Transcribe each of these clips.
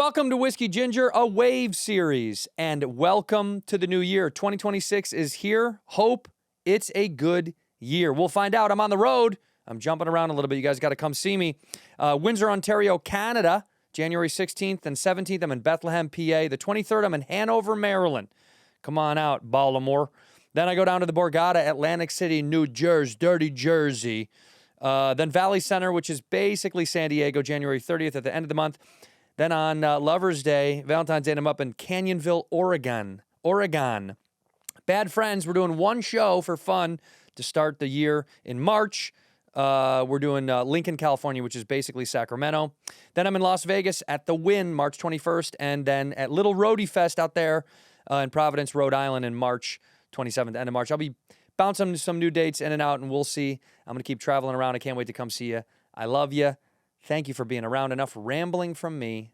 Welcome to Whiskey Ginger, a wave series, and welcome to the new year. 2026 is here. Hope it's a good year. We'll find out. I'm on the road. I'm jumping around a little bit. You guys got to come see me. Windsor, Ontario, Canada, January 16th and 17th. I'm in Bethlehem, PA. The 23rd, I'm in Hanover, Maryland. Come on out, Baltimore. Then I go down to the Borgata, Atlantic City, New Jersey, dirty Jersey. Then Valley Center, which is basically San Diego, January 30th at the end of the month. Then on Lover's Day, Valentine's Day, I'm up in Canyonville, Oregon. Bad Friends, we're doing one show for fun to start the year in March. We're doing Lincoln, California, which is basically Sacramento. Then I'm in Las Vegas at the Wynn, March 21st, and then at Little Roadie Fest out there in Providence, Rhode Island in March 27th, end of March. I'll be bouncing some new dates in and out, and we'll see. I'm going to keep traveling around. I can't wait to come see you. I love you. Thank you for being around. Enough rambling from me.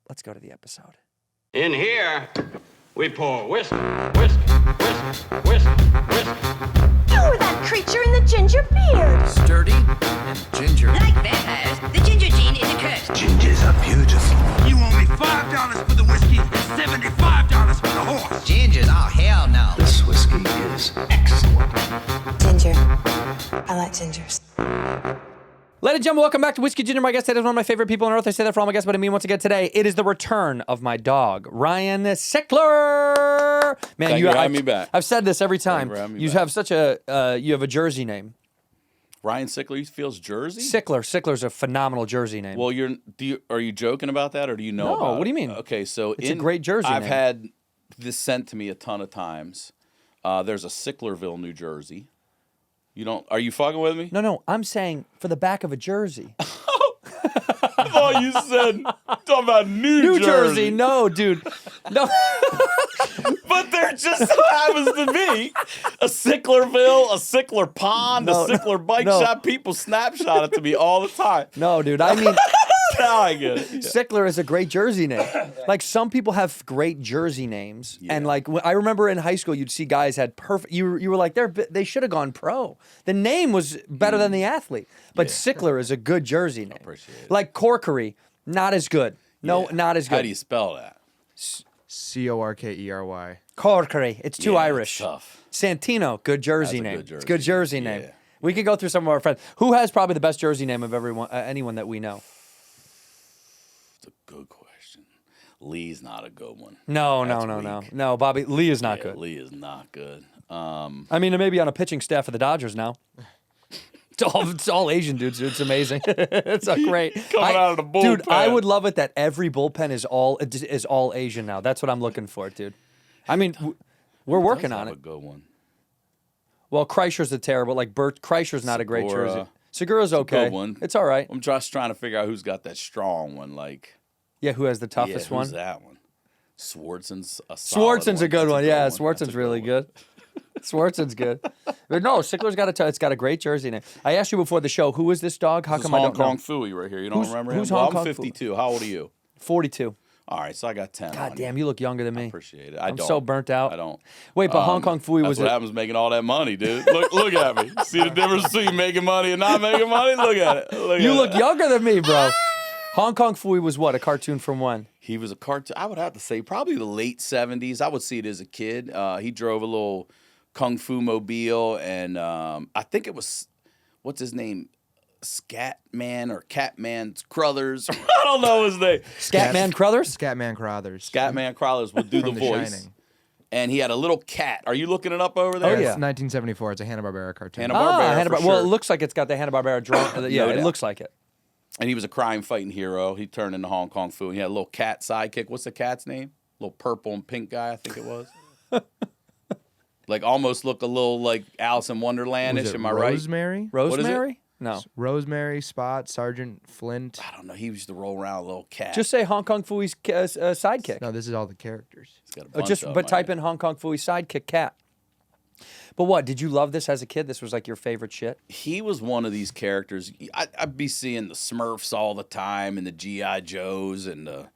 Let's go to the episode. In here, we pour whiskey, whiskey, whiskey, whiskey, whiskey. You're that creature in the ginger beard. Sturdy and ginger. Like vampires, the ginger gene is a curse. Gingers are beautiful. You owe me $5 for the whiskey and $75 for the horse. Gingers? Oh, hell no. This whiskey is excellent. Ginger. I like gingers. Ladies and gentlemen, welcome back to Whiskey Ginger. My guest today is one of my favorite people on earth. I say that for all my guests, but I mean once again today, it is the return of my dog, Ryan Sickler. Man, Thank you for having me back. I've said this every time. Thank you for having me You back. have such a you have a Jersey name. Ryan Sickler feels Jersey? Sickler. Sickler's a phenomenal Jersey name. Well, are you joking about that, or do you know No, about what do you it? mean? Okay, so It's a great Jersey I've name. had this sent to me a ton of times. There's a Sicklerville, New Jersey. Are you fucking with me? No, I'm saying for the back of a jersey. I thought you said talking about New Jersey. No, dude. No. But there just so happens to be a Sicklerville, a Sickler Pond, No, a Sickler bike no. shop. People snapshot it to me all the time. No, dude. I mean, Now I get it. Yeah. Sickler is a great Jersey name. Like some people have great Jersey names, and like I remember in high school, you'd see guys had perfect. You were like they should have gone pro. The name was better than the athlete, but Sickler is a good Jersey name. Appreciate it. Like Corkery, not as good. No, Yeah. not as good. How do you spell that? Corkery. Corkery. It's too Yeah, Irish. it's tough. Santino, good Jersey That's a name. good It's a good Jersey Jersey. name. Yeah. We could go through some of our friends. Who has probably the best Jersey name of anyone that we know? It's a good question. Lee's not a good one. No, That's no. weak. No, Bobby Lee is not Yeah, good. Lee is not good. I mean, it may be on a pitching staff for the Dodgers now. It's all Asian dudes, dude. It's amazing. It's a great Coming out of the bullpen. Dude, I would love it that every bullpen is all Asian now. That's what I'm looking for, dude. I mean, we're working on Have it. a good one. Well, Kreischer's a terrible. Like Bert Kreischer's not a great Segura. Jersey. Segura's okay. Good one. It's all right. I'm just trying to figure out who's got that strong one. Like, Yeah, who has the toughest yeah, who's one? that one? Swartzen's a solid Swartzen's a good That's one. Yeah, That's a Swartzen's really good. Swartzen's good. But no, Sickler's got a great Jersey name. I asked you before the show, who is this dog? How This is come I Hong don't know? Kong Phooey right here. You don't Who's- remember who's him? Hong Well, Kong I'm Phooey? 52. How old are you? 42. All right, so I got 10 God on damn, you. you look younger than me. Appreciate it. I'm so burnt out. I don't. Wait, but Hong Kong Phooey That's was what a, happens making all that money, dude. Look at me. See the difference between making money and not making money? Look at it. You look younger than me, bro. Hong Kong Phooey was what? A cartoon from when? He was a cartoon. I would have to say probably the late 70s. I would see it as a kid. He drove a little Kung Fu mobile, and I think it was, what's his name? Scatman or Catman Crothers. I don't know his name. Scatman Crothers? Scatman Crothers. Scatman Crothers would do the From The voice. Shining. And he had a little cat. Are you looking it up over there? Oh, It's yeah. 1974. It's a Hanna-Barbera cartoon. Hanna-Barbera. for Well, sure. it looks like it's got the Hanna-Barbera drum. Yeah, No it doubt. looks like it. And he was a crime fighting hero. He turned into Hong Kong Fu. And he had a little cat sidekick. What's the cat's name? Little purple and pink guy, I think it was. Like almost look a little like Alice in Was Wonderlandish. it Am I right? Rosemary? is it? Rosemary? No. Rosemary, Spot, Sergeant Flint. I don't know. He used to roll around a little cat. Just say Hong Kong Phooey's sidekick. No, this is all the characters. He's got a bunch of But them, type I in Hong Kong Phooey sidekick cat. But what, did you love this as a kid? This was like your favorite shit? He was one of these characters. I'd be seeing the Smurfs all the time and the G.I. Joes and the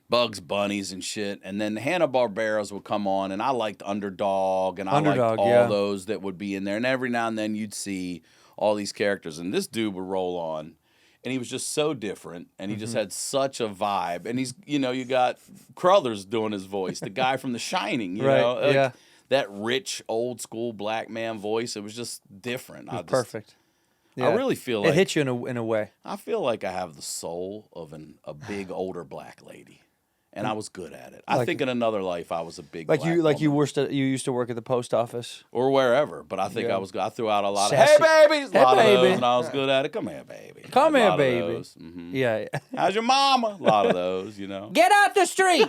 Bugs Bunnies and shit. And then the Hanna-Barberas would come on, and I liked Underdog, and I Underdog, liked all yeah. those that would be in there. And every now and then you'd see all these characters, and this dude would roll on. and he was just so different, and he just had such a vibe. And he's, you know, you got Crothers doing his voice, the guy from The Shining, you Right, know, like, yeah. that rich old school black man voice. It was just different. Perfect. I really feel like it hits you in a way. I feel like I have the soul of a big older black lady, and I was good at it. I think in another life I was a big Like black you woman. you used to work at the post office. Or wherever, but I think Yeah. I threw out a lot Sassy. of hey babies, a Hey, lot of baby. those, and I was good at it. Come here, baby. Come A here, lot of baby. those. Mhm. Yeah. How's your mama? A lot of those, you know. Get out the street.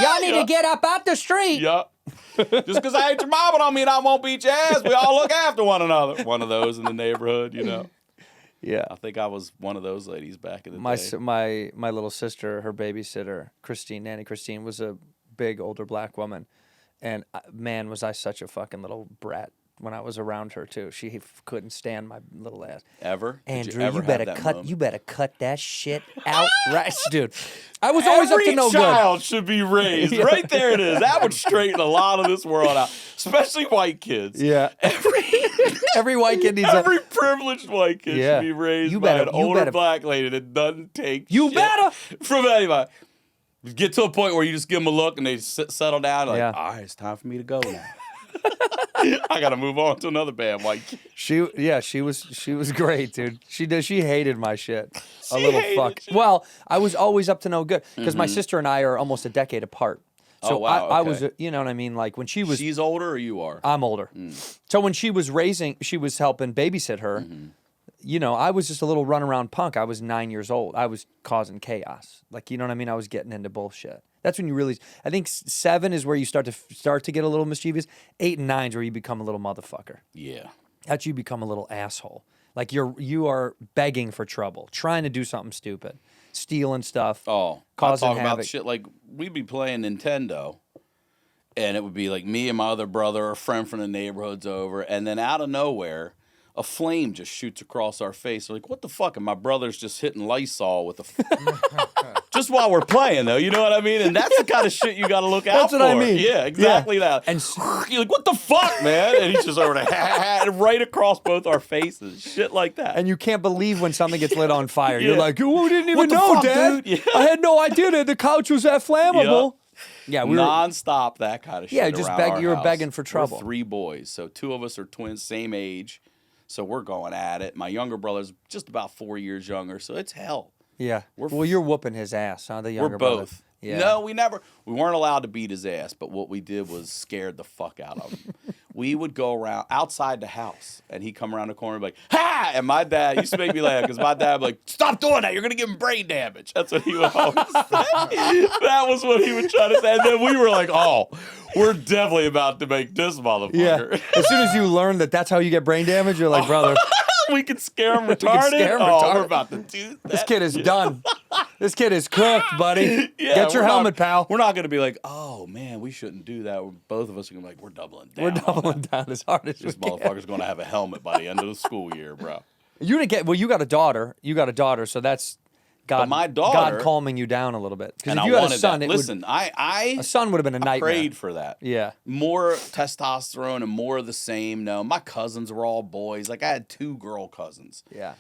Y'all need to get up out the street. Yup. Just because I ain't your mama don't mean I won't beat your ass. We all look after one another. One of those in the neighborhood, you know. Yeah. I think I was one of those ladies back in the day. My little sister, her babysitter, Nanny Christine, was a big older black woman, and man, was I such a fucking little brat when I was around her too. She couldn't stand my little ass. Ever? Did Andrew, ever you have better that cut. moment? You better cut that shit out, right, dude. I was always up to no good. Every child should be raised. Yeah. Right there it is. That would straighten a lot of this world out, especially white kids. Yeah. Every white kid needs Every privileged white kid Yeah. should be raised You by better- an you older better- black lady that doesn't take You shit better. from anybody. Get to a point where you just give them a look and they settle down like, Yeah. all right, it's time for me to go now. I got to move on to another bad white kid. She was great, dude. She hated my shit. A She little hated fuck. you. Well, I was always up to no good because my sister and I are almost a decade apart. So Oh, wow, I okay. was, you know what I mean? Like when she was, She's older or you are? I'm older. So when she was helping babysit her. You know, I was just a little runaround punk. I was 9 years old. I was causing chaos. Like, you know what I mean? I was getting into bullshit. That's when you really. I think 7 is where you start to get a little mischievous. 8 and 9 is where you become a little motherfucker. Yeah. That's you become a little asshole. Like you are begging for trouble, trying to do something stupid, stealing stuff. Oh, causing I talk havoc. about shit like we'd be playing Nintendo, and it would be like me and my other brother or a friend from the neighborhood's over, and then out of nowhere, a flame just shoots across our face. We're like, what the fuck? And my brother's just hitting Lysol with just while we're playing, though. You know what I mean? And that's the kind of shit you got to look out for. That's what I mean. Yeah, exactly that. And You're like, what the fuck, man? And he's just over there, right across both our faces. Shit like that. And you can't believe when something gets lit on fire. Yeah. You're like, oh, we didn't even What the know, fuck, Dad. dude? Yeah. I had no idea that the couch was that flammable. Yeah, we were. Non-stop, that kind of shit. Yeah, just around our you were house. begging for trouble. We're 3 boys, so 2 of us are twins, same age. So we're going at it. My younger brother's just about 4 years younger, so it's hell. Yeah. We're Well, you're whooping his ass, huh? The younger We're brother. both. Yeah. No, we weren't allowed to beat his ass, but what we did was scared the fuck out of him. We would go around outside the house, and he'd come around the corner and be like, ha! And my dad used to make me laugh because my dad would be like, stop doing that. You're going to give him brain damage. That's what he would always say. That was what he would try to say. And then we were like, oh, we're definitely about to make this motherfucker. Yeah. As soon as you learn that that's how you get brain damage, you're like, brother, We can scare him retarded. can scare him Oh, retarded. we're about to do that. this kid is done. This kid is cooked, buddy. Yeah, Get your we're helmet, not, pal. We're not going to be like, oh, man, we shouldn't do that. Both of us are going to be like, we're doubling down. We're on doubling that. down as hard as This we can. motherfucker's going to have a helmet by the end of the school year, bro. You didn't get. Well, you got a daughter. You got a daughter, so that's God. But my daughter- God calming you down a little bit. Because And if I you had a wanted son, that. it Listen, I a son would have been a nightmare. prayed for that. Yeah. More testosterone and more of the same. No, my cousins were all boys. Like I had 2 girl cousins. Yeah.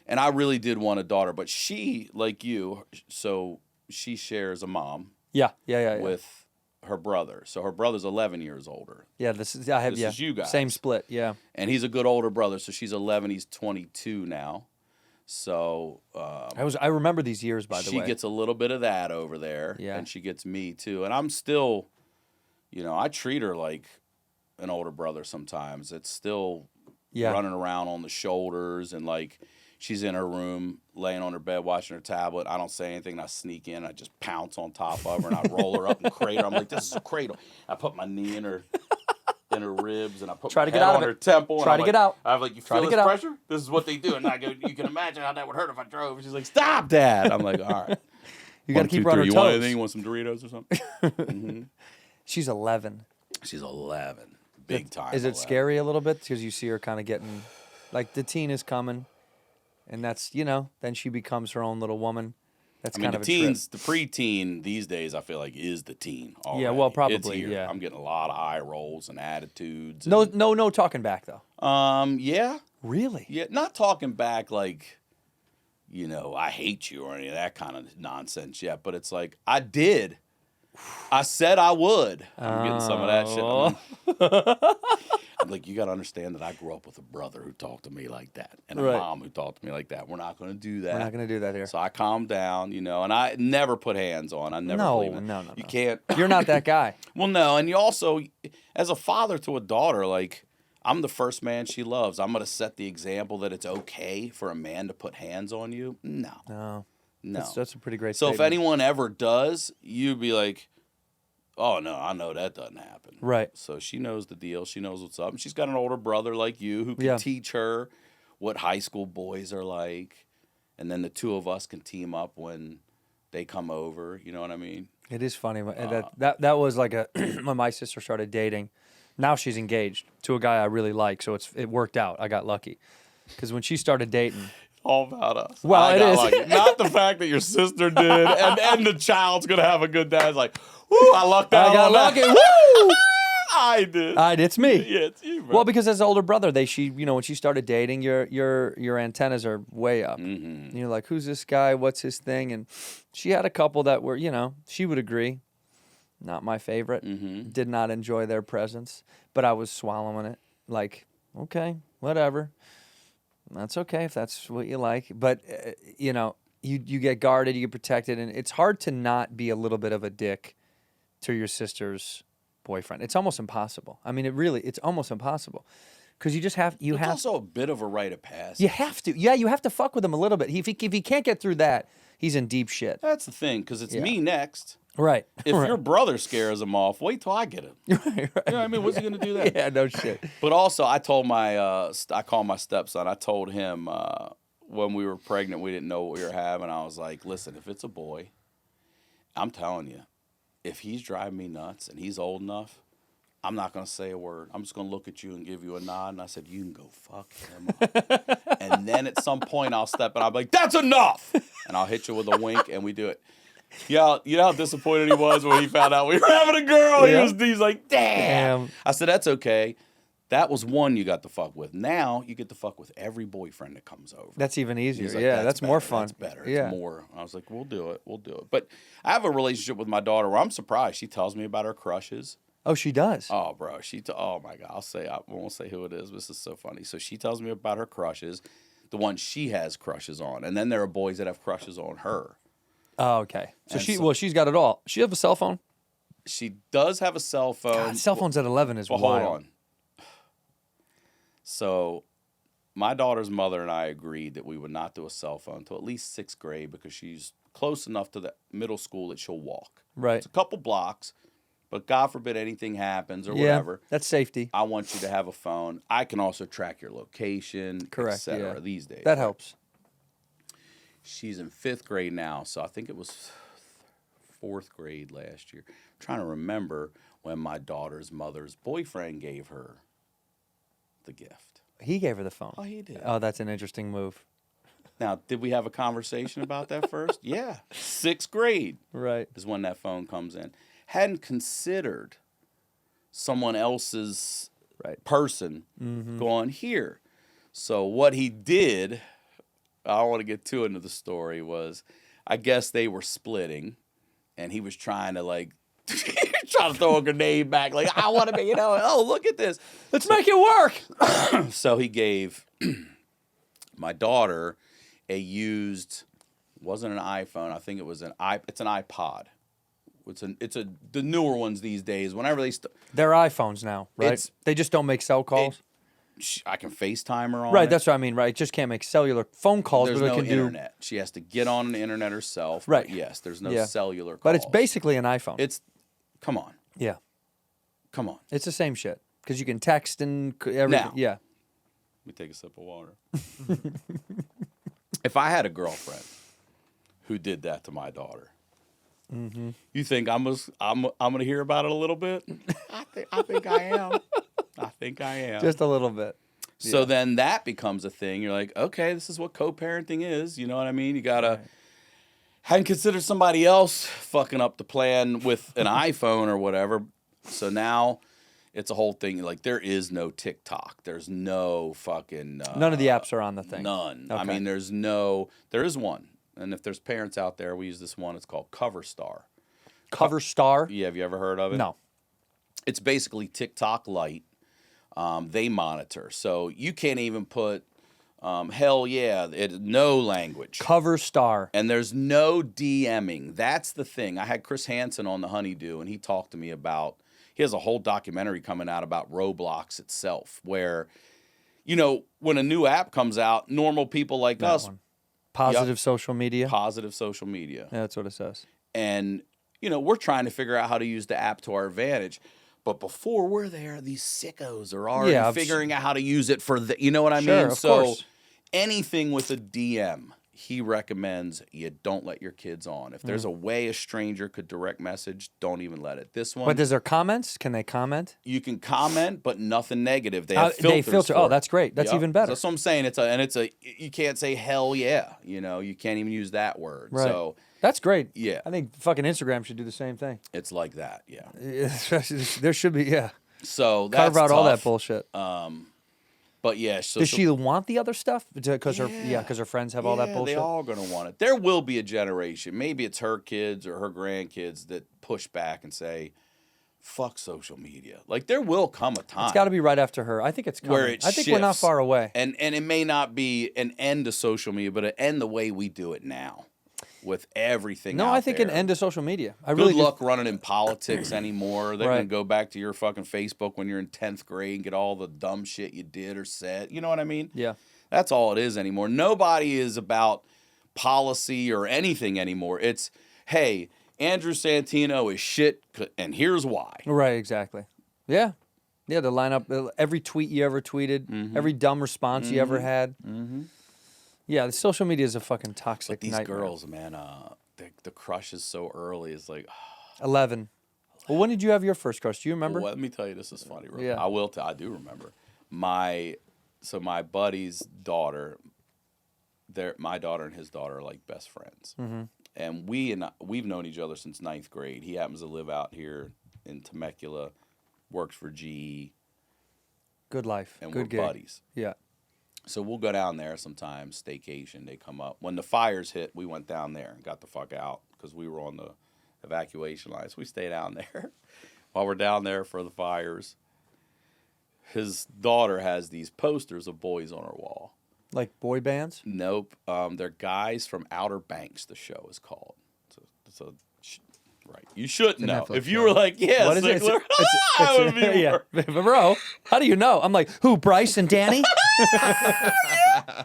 And I really did want a daughter, but she, like you, so she shares a mom Yeah. Yeah. with her brother. So her brother's 11 years older. Yeah. This is. I have. This yeah. is you guys. Same split. Yeah. And he's a good older brother, so she's 11, he's 22 now. So I remember these years, by the way. she gets a little bit of that over there, Yeah. and she gets me too. And I'm still, I treat her like an older brother sometimes. It's still running around on the shoulders, and like she's in her room, laying on her bed, watching her tablet. I don't say anything, and I sneak in, I just pounce on top of her, and I roll her up and cradle her. I'm like, this is a cradle. I put my knee in her ribs, and I put Try my to head get out on of her it. temple. Try and to I'm get like, out. I'm like, you Try feel to this get out. pressure? This is what they do. And I go, you can imagine how that would hurt if I drove. And she's like, stop, Dad. I'm like, all right. You got to keep her on her You toes. want anything? You want some Doritos or something? She's 11. She's 11. Big time. Is it 11. scary a little bit because you see her kind of getting, like the teen is coming, and that's then she becomes her own little woman. That's I mean, kind the of teens, the preteen these days, I feel like is the teen. Already. Yeah, well, It's probably, here. yeah. I'm getting a lot of eye rolls and attitudes. a trip. And, No talking back though. yeah, Really? yeah. Not talking back like I hate you or any of that kind of nonsense yet. But it's like, I did. I said I would. I'm getting some of that shit. I'm like, you got to understand that I grew up with a brother who talked to me like that and a mom who talked to me like that. We're not going to do that. We're not going to do that here. So I calmed down, and I never put hands on. I never believe it. No. You can't. You're not that guy. Well, no. And you also, as a father to a daughter, like, I'm the first man she loves. I'm going to set the example that it's okay for a man to put hands on you. No. That's a pretty great So statement. if anyone ever does, you'd be like, oh, no, I know that doesn't happen. Right. So she knows the deal. She knows what's up. And she's got an older brother like you who can teach her what high school boys are like. And then the two of us can team up when they come over. You know what I mean? It is funny. That was like when my sister started dating. Now she's engaged to a guy I really like, so it worked out. I got lucky. Because when she started dating... All about us. Well, it is. Lucky. Not the fact that your sister did and the child's going to have a good day. It's like, woo, I lucked out. I got on lucky. That. Woo! I did. It's me. Yeah, it's you, bro. Well, because as an older brother, when she started dating, your antennas are way up. Mm-hmm. You're like, who's this guy? What's his thing? And she had a couple that were, she would agree. Not my favorite. Mm-hmm. Did not enjoy their presence, but I was swallowing it. Like, okay, whatever. That's okay if that's what you like. But, you get guarded, you get protected, and it's hard to not be a little bit of a dick to your sister's boyfriend. It's almost impossible. I mean, it's almost impossible. Because you just have... It's also a bit of a rite of passage. You have to. Yeah, you have to fuck with him a little bit. If he can't get through that, he's in deep shit. That's the thing, because it's me next. Right. If your brother scares him off, wait till I get him. right. You know what I mean? What's he going to do that? Yeah, no shit. But also, I told I called my stepson. I told him when we were pregnant, we didn't know what we were having. I was like, listen, if it's a boy, I'm telling you, if he's driving me nuts and he's old enough, I'm not going to say a word. I'm just going to look at you and give you a nod. And I said, you can go fuck him up. And then at some point, I'll step in. I'll be like, that's enough. And I'll hit you with a wink, and we do it. Yeah, you know how disappointed he was when he found out we were having a girl? Yeah. He's like, damn. I said, that's okay. That was one you got to fuck with. Now you get to fuck with every boyfriend that comes over. That's even easier. He's like, yeah, that's more fun. That's better. Yeah. It's more. I was like, we'll do it. But I have a relationship with my daughter where I'm surprised. She tells me about her crushes. Oh, she does? Oh, bro. Oh, my God. I won't say who it is, but this is so funny. So she tells me about her crushes, the ones she has crushes on. And then there are boys that have crushes on her. Oh, okay. So she's got it all. She have a cell phone? She does have a cell phone. God, cell phones at 11 is wild. Hold on. So my daughter's mother and I agreed that we would not do a cell phone until at least 6th grade because she's close enough to the middle school that she'll walk. Right. It's a couple blocks, but God forbid anything happens or Yeah, whatever. that's safety. I want you to have a phone. I can also track your location, Correct, et cetera, yeah. these days. That helps. She's in 5th grade now, so I think it was 4th grade last year. I'm trying to remember when my daughter's mother's boyfriend gave her the gift. He gave her the phone. Oh, he did. Oh, that's an interesting move. Now, did we have a conversation about that first? Yeah. 6th grade Right. is when that phone comes in. Hadn't considered someone else's person going here. So what he did, I don't want to get too into the story, was I guess they were splitting, and he was trying to trying to throw a grenade back, like, I want to be, oh, look at this. Let's make it work. So he gave my daughter a used, wasn't an iPhone, I think it was it's an iPod. It's the newer ones these days. Whenever They're iPhones now, right? They just don't make cell calls. I can FaceTime her on Right, it. that's what I mean, right? It just can't make cellular phone calls, There's but no it can internet. She has to get on the internet herself. Right. But yes, there's no cellular calls. But it's basically an iPhone. Come on. Yeah. Come on. It's the same shit. Because you can text and everything. Now. Yeah. Let me take a sip of water. If I had a girlfriend who did that to my daughter, you think I'm gonna hear about it a little bit? I think I am. I think I am. Just a little bit. So then that becomes a thing. You're like, okay, this is what co-parenting is. You know what I mean? You gotta hadn't considered somebody else fucking up the plan with an iPhone or whatever. So now it's a whole thing. Like, there is no TikTok. There's no fucking... None of the apps are on the thing. None. I Okay. mean, there is one. And if there's parents out there, we use this one. It's called Cover Star. Cover Star? Yeah, have you ever heard of it? No. It's basically TikTok Lite. They monitor. So you can't even put, hell yeah, no language. Cover Star. And there's no DMing. That's the thing. I had Chris Hansen on the HoneyDew, and he talked to me about, he has a whole documentary coming out about Roblox itself, where, you know, when a new app comes out, normal people like That us, one. Positive social media. positive social media. Yeah, that's what it says. And, you know, we're trying to figure out how to use the app to our advantage. But before we're there, these sickos are already figuring out how to use it for the, you know what I Sure, mean? of So course. anything with a DM, he recommends you don't let your kids on. If Mm. there's a way a stranger could direct message, don't even let it. This one, But is there comments? Can they comment? you can comment, but nothing negative. They have filters. They filter. for Oh, it. that's great. That's Yep. even better. That's what I'm saying. You can't say hell yeah. You know, you can't even use that word. Right. So That's great. Yeah. I think fucking Instagram should do the same thing. it's like that. Yeah. There should be, yeah. So that's Carve out all that tough. bullshit. But yeah, so Does she want the other stuff? Because her friends have all that bullshit. They all gonna want it. There will be a generation, maybe it's her kids or her grandkids, that push back and say, "Fuck social media." Like, there will come a time. It's got to be right after her. I think it's coming. where it I think we're not shifts. far away. And it may not be an end to social media, but an end the way we do it now, with everything. No, out I think there. an end to social media. I Good really do. luck running in politics anymore. They're Right. gonna go back to your fucking Facebook when you're in 10th grade and get all the dumb shit you did or said. You know what I mean? Yeah. That's all it is anymore. Nobody is about policy or anything anymore. It's, hey, Andrew Santino is shit, and here's why. Right, exactly. Yeah. Yeah, the lineup, every tweet you ever tweeted, Mm-hmm. every dumb response you ever had. Mm-hmm. Yeah, the social media is a fucking toxic But these nightmare. girls, man, the crush is so early. It's like, 11. Well, when did you have your first crush? Do you remember? well, let me tell you, this is funny. Real Yeah. quick. I do remember. My buddy's daughter, my daughter and his daughter are like best friends. Mm-hmm. And we've known each other since 9th grade. He happens to live out here in Temecula, works for GE, Good life. and Good we're gig. buddies. Yeah. So we'll go down there sometimes, staycation. They come up. When the fires hit, we went down there and got the fuck out because we were on the evacuation lines. We stayed down there. While we're down there for the fires, his daughter has these posters of boys on her wall. Like boy bands? Nope. They're guys from Outer Banks, the show is called. Right. You should a know. Netflix If you show. were like, yeah, What is it? Sickler, I would be yeah. more- But bro, how do you know? I'm like, who, Bryce and Danny?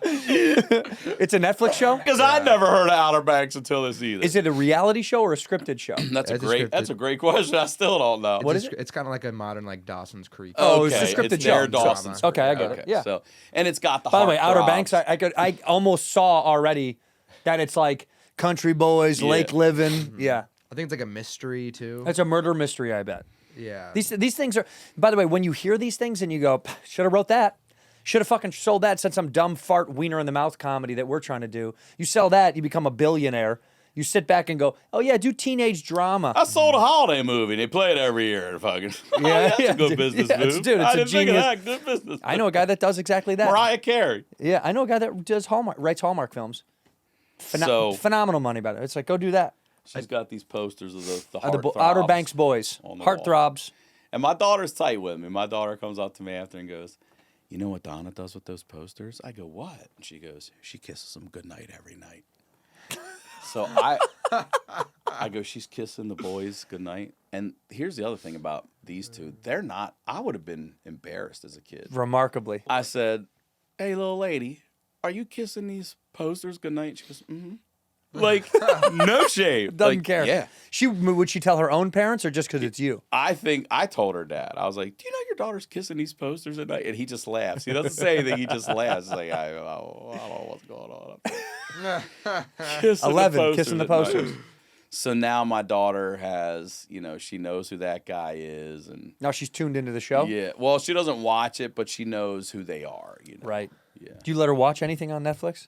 It's a Netflix show? Because I'd never heard of Outer Banks until this either. Is it a reality show or a scripted show? That's a It's great. scripted. That's a great question. I still don't know. What is it? It's kind of like a modern like Dawson's Creek. Oh, it's a Okay, scripted it's show. their Dawson's Okay, I Creek. get it. Yeah. So, and it's got the. By the way, Outer heartthrobs. Banks, I almost saw already that it's like country boys, Yeah. lake living. Yeah. I think it's like a mystery too. It's a murder mystery, I bet. Yeah. These things are, by the way, when you hear these things and you go, should have wrote that. Should have fucking sold that, said some dumb fart wiener in the mouth comedy that we're trying to do. You sell that, you become a billionaire. You sit back and go, oh yeah, do teenage drama. I sold a holiday movie. They play it every year. Fucking. Yeah, That's yeah, a good dude. business Yeah, move. dude, it's I a didn't think of genius- that. Good business. I know a guy that does exactly that. Mariah Carey. Yeah, I know a guy that does writes Hallmark films. So- Phenomenal money about it. It's like, go do that. She's got these posters of the Outer heartthrobs Banks boys, on the wall. heartthrobs. And my daughter's tight with me. My daughter comes up to me after and goes, "You know what Donna does with those posters?" I go, "What?" And she goes, "She kisses them goodnight every night." So I go, "She's kissing the boys goodnight." And here's the other thing about these two. They're not, I would have been embarrassed as a kid. Remarkably. I said, "Hey, little lady, are you kissing these posters goodnight?" She goes, "Mm-hmm." Like, no shame. Doesn't Like, care. Yeah. Would she tell her own parents or just because it's you? I think I told her dad. I was like, "Do you know your daughter's kissing these posters at night?" And he just laughs. He doesn't say anything. He just laughs. He's like, I don't know what's going on up there. Kissing 11, kissing the at night. posters. So now my daughter has, she knows who that guy is, and Now she's tuned into the show? yeah. Well, she doesn't watch it, but she knows who they are. Right. Yeah. Do you let her watch anything on Netflix?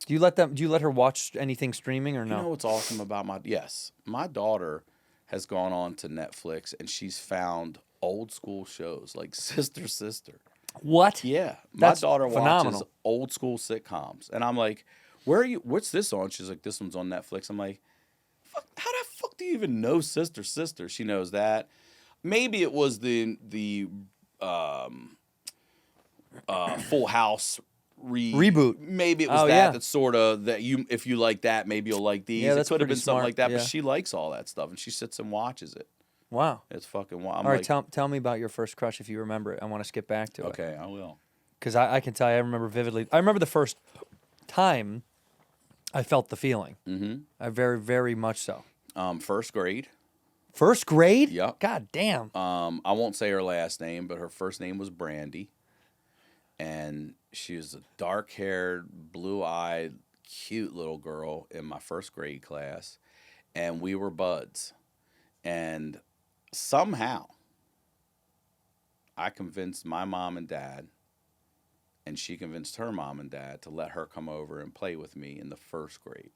Do you let her watch anything streaming or no? You know what's awesome about my daughter has gone on to Netflix and she's found old school shows like Sister Sister. What? Yeah, my That's daughter phenomenal. watches old school sitcoms, and I'm like, "Where are you? What's this on?" She's like, "This one's on Netflix." I'm like, "Fuck, how the fuck do you even know Sister Sister?" She knows that. Maybe it was the Full House Reboot. Maybe it was Oh, that. yeah. That's sort of that. You, if you like that, maybe you'll like these. Yeah, It that's could have pretty been something smart, like that, yeah. but she likes all that stuff, and she sits and watches it. Wow. It's fucking wild. I'm All right, like, tell me about your first crush if you remember it. I want to skip back to it. okay, I will. Because I can tell you, I remember vividly. I remember the first time I felt the feeling. Mm-hmm. I very, very much so. First grade. First grade? Yep. God damn. I won't say her last name, but her first name was Brandy. And she was a dark-haired, blue-eyed, cute little girl in my first grade class. And we were buds. And somehow, I convinced my mom and dad, and she convinced her mom and dad to let her come over and play with me in the first grade.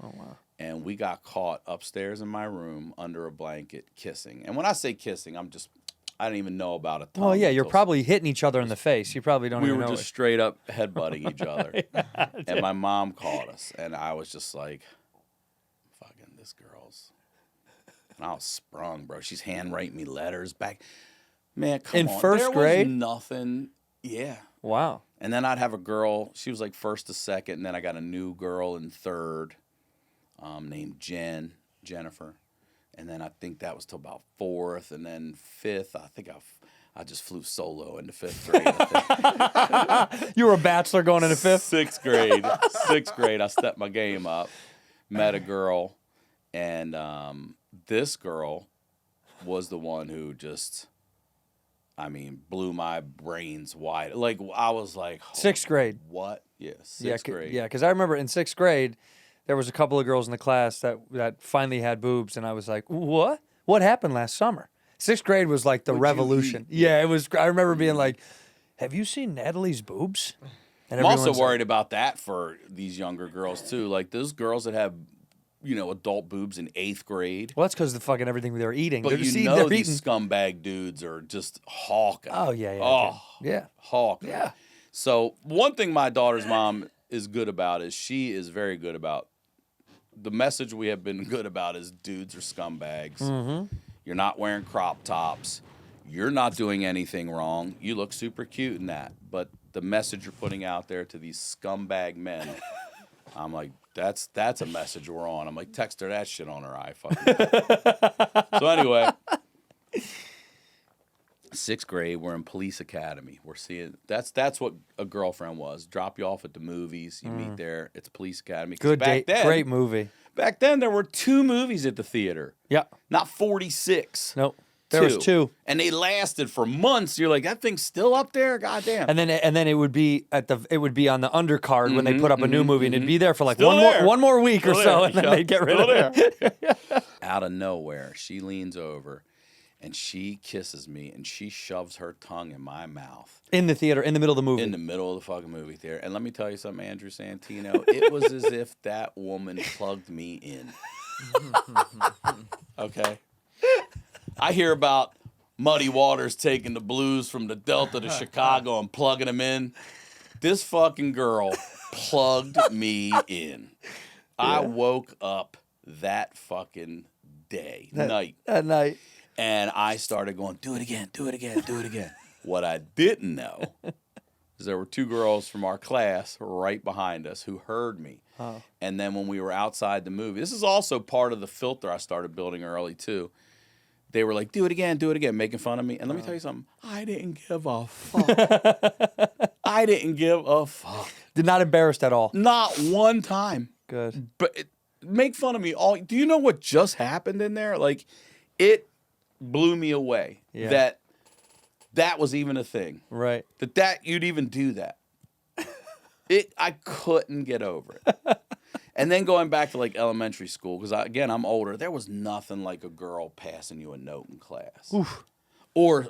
Oh, wow. And we got caught upstairs in my room under a blanket kissing. And when I say kissing, I didn't even know about it. Well, yeah, you're probably hitting each other in the face. You probably don't we even were know just it. straight up headbutting each other. And my mom called us, and I was just like, fucking this girl's. And I was sprung, bro. She's handwriting me letters back. Man, come In on. first there grade? was nothing. Yeah. Wow. And then I'd have a girl. She was like first to second, and then I got a new girl in third, named Jennifer. And then I think that was till about fourth, and then fifth. I think I just flew solo into fifth grade. I think. You were a bachelor going into fifth? Sixth grade, I stepped my game up, met a girl, and this girl was the one who just, blew my brains wide. Like, I was like, Sixth grade. what? Yeah, sixth grade. Yeah, because I remember in sixth grade, there was a couple of girls in the class that finally had boobs, and I was like, what? What happened last summer? Sixth grade was like the revolution. Yeah, it was. I remember being like, have you seen Natalie's boobs? And I'm also everyone's like, worried about that for these younger girls, too. Like, those girls that have, adult boobs in eighth grade. well, that's because of fucking everything they're eating. But They're just these eating. scumbag dudes are just hawking. Oh, yeah, yeah. Oh, dude. Yeah. hawking. Yeah. So one thing my daughter's mom is good about is she is very good about the message we have been good about is dudes are scumbags. Mm-hmm. You're not wearing crop tops. You're not doing anything wrong. You look super cute in that. But the message you're putting out there to these scumbag men, I'm like, that's a message we're on. I'm like, text her that shit on her iPhone. So anyway, sixth grade, we're in police academy. We're seeing that's what a girlfriend was. Drop you off at the movies. You meet there. It's police academy. 'Cause Good back date. then, Great movie. Back then, there were 2 movies at the theater. Yeah. Not 46. Nope. There was 2. And they lasted for months. You're like, that thing's still up there? God damn. And then it would be on the undercard when they put up a new movie, and it'd be there for like Still there. one more week or Still so, there. and then Yep. they'd get rid Still of it. Out of nowhere, she leans over and she kisses me and she shoves her tongue in my mouth. In the theater, in the middle of the movie. In the middle of the fucking movie theater. And let me tell you something, Andrew Santino. It was as if that woman plugged me in. Okay? I hear about Muddy Waters taking the blues from the Delta to Chicago and plugging them in. This fucking girl plugged me in. I woke up that fucking night. That night. And I started going, do it again, do it again, do it again. What I didn't know is there were 2 girls from our class right behind us who heard me. Oh. And then when we were outside the movie, this is also part of the filter I started building early too. They were like, do it again, making fun of me. And let me tell you something. I didn't give a fuck. I didn't give a fuck. Did not embarrassed at all. Not one time. Good. But make fun of me all. Do you know what just happened in there? Like, it blew me away that was even a thing. Right. That you'd even do that. I couldn't get over it. And then going back to like elementary school, because again, I'm older, there was nothing like a girl passing you a note in class. Oof. Or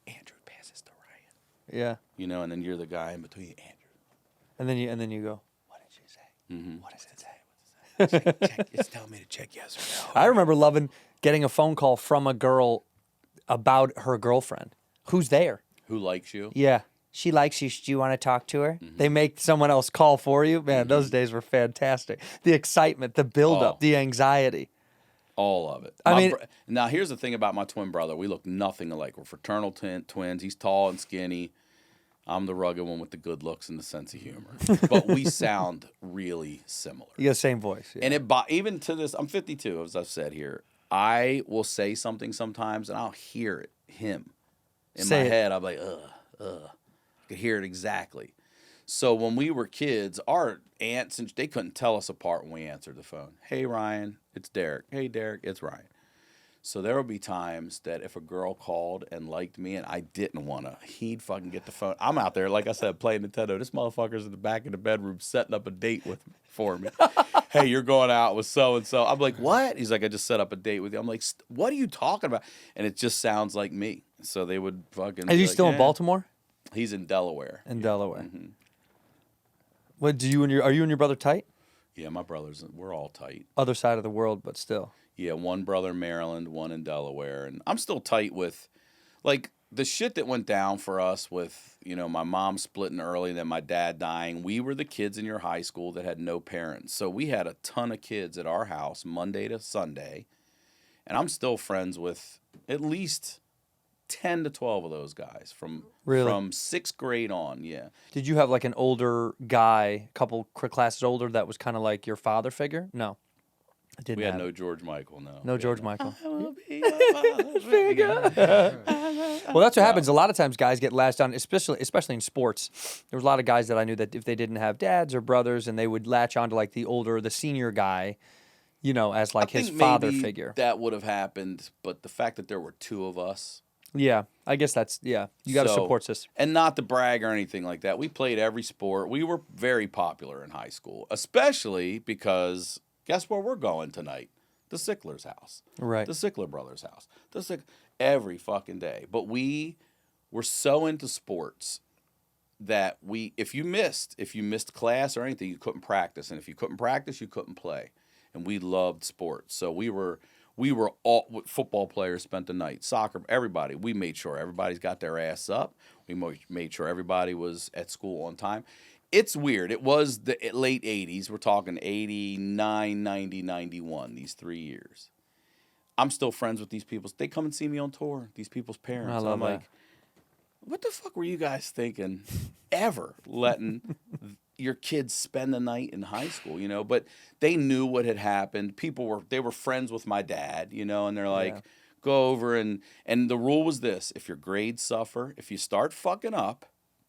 Andrew passes to Ryan. Yeah. And then you're the guy in between Andrew. And then you go, What did you say? Mm-hmm. What does it say? Check. It's telling me to check yes or no. I remember loving getting a phone call from a girl about her girlfriend who's there. Who likes you? Yeah. She likes you. Do you want to talk to her? They make someone else call for you. Man, those days were fantastic. The excitement, the buildup, the anxiety. All of it. I mean, Now here's the thing about my twin brother. We look nothing alike. We're fraternal twins. He's tall and skinny. I'm the rugged one with the good looks and the sense of humor. But we sound really similar. you got the same voice. Yeah. And even to this, I'm 52, as I've said here. I will say something sometimes, and I'll hear him in my head. I'm like, ugh. I could hear it exactly. So when we were kids, our aunts, they couldn't tell us apart when we answered the phone. Hey, Ryan, it's Derek. Hey, Derek, it's Ryan. So there would be times that if a girl called and liked me and I didn't want to, he'd fucking get the phone. I'm out there, like I said, playing Nintendo. This motherfucker's in the back of the bedroom setting up a date for me. Hey, you're going out with so-and-so. I'm like, what? He's like, I just set up a date with you. I'm like, what are you talking about? And it just sounds like me. So they would fucking. Are you still in Baltimore? He's in Delaware. In Delaware. What are you and your brother tight? Yeah, my brothers, we're all tight. Other side of the world, but still. Yeah, one brother in Maryland, one in Delaware. And I'm still tight with, like, the shit that went down for us with, my mom splitting early and then my dad dying. We were the kids in your high school that had no parents. So we had a ton of kids at our house Monday to Sunday. And I'm still friends with at least 10 to 12 of those guys from 6th grade on. Yeah. Did you have like an older guy, a couple classes older, that was kind of like your father figure? No, I didn't. We had no George Michael. No George Michael. I will be your father's figure. Well, that's what happens. A lot of times guys get latched on, especially in sports. There was a lot of guys that I knew that if they didn't have dads or brothers, and they would latch onto like the senior guy, as like his father figure. That would have happened, but the fact that there were two of us. Yeah, I guess you got a support system. And not to brag or anything like that. We played every sport. We were very popular in high school, especially because guess where we're going tonight? The Sickler's house. Right. The Sickler brothers' house. Every fucking day. But we were so into sports that if you missed class or anything, you couldn't practice. And if you couldn't practice, you couldn't play. And we loved sports. So we were all football players, spent the night, soccer, everybody. We made sure everybody's got their ass up. We made sure everybody was at school on time. It's weird. It was the late 80s. We're talking 89, 90, 91, these 3 years. I'm still friends with these people. They come and see me on tour, these people's parents. I love I'm that. like, what the fuck were you guys thinking ever letting your kids spend the night in high school, But they knew what had happened. They were friends with my dad, and they're like, go over and the rule was this: if your grades suffer, if you start fucking up,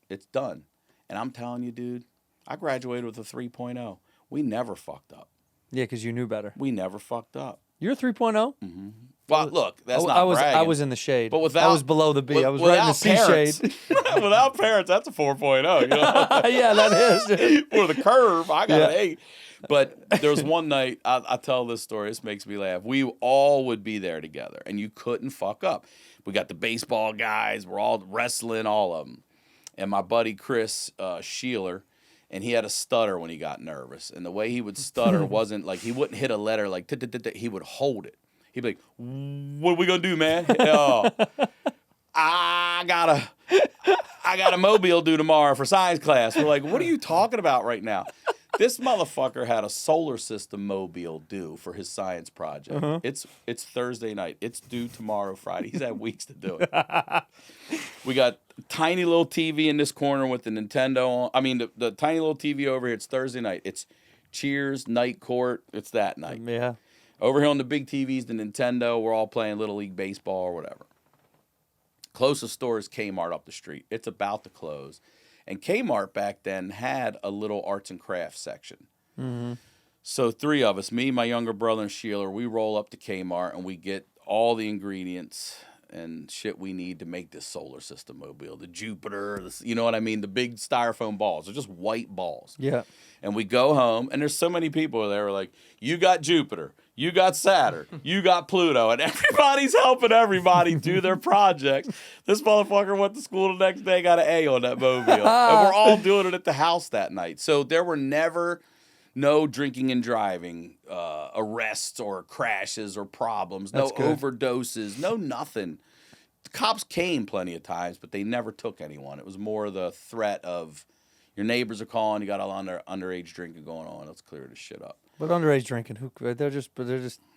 it's done. And I'm telling you, dude, I graduated with a 3.0. We never fucked up. Yeah, because you knew better. We never fucked up. You're a 3.0? Mm-hmm. Well, look, that's not bragging. I was in the shade. But I was below the B. I was right in the C shade. Without parents, that's a 4.0. Yeah, that is. For the curve, I got an 8. But there was one night, I tell this story, this makes me laugh. We all would be there together, and you couldn't fuck up. We got the baseball guys, we're all wrestling, all of them. And my buddy Chris Sheeler, and he had a stutter when he got nervous. And the way he would stutter wasn't like, he wouldn't hit a letter like, he would hold it. He'd be like, what are we going to do, man? Oh, I got a mobile due tomorrow for science class. We're like, what are you talking about right now? This motherfucker had a solar system mobile due for his science project. Uh-huh. It's Thursday night. It's due tomorrow, Friday. He's had weeks to do it. We got a tiny little TV in this corner with the Nintendo on. I mean, the tiny little TV over here. It's Thursday night. It's Cheers, Night Court. It's that night. Yeah. Over here on the big TVs, the Nintendo. We're all playing Little League Baseball or whatever. Closest store is Kmart up the street. It's about to close. And Kmart back then had a little arts and crafts section. Mm-hmm. So 3 of us, me, my younger brother, and Sheila, we roll up to Kmart and we get all the ingredients and shit we need to make this solar system mobile. The Jupiter, you know what I mean? The big styrofoam balls. They're just white balls. Yeah. And we go home, and there's so many people there who are like, you got Jupiter, you got Saturn, you got Pluto, and everybody's helping everybody do their projects. This motherfucker went to school the next day, got an A on that mobile. And we're all doing it at the house that night. So there were never no drinking and driving, arrests or crashes or problems, no overdoses, no nothing. the cops came plenty of times, but they never took anyone. It was more the threat of your neighbors are calling, you got all underage drinking going on. Let's clear this shit up. But underage drinking, they're just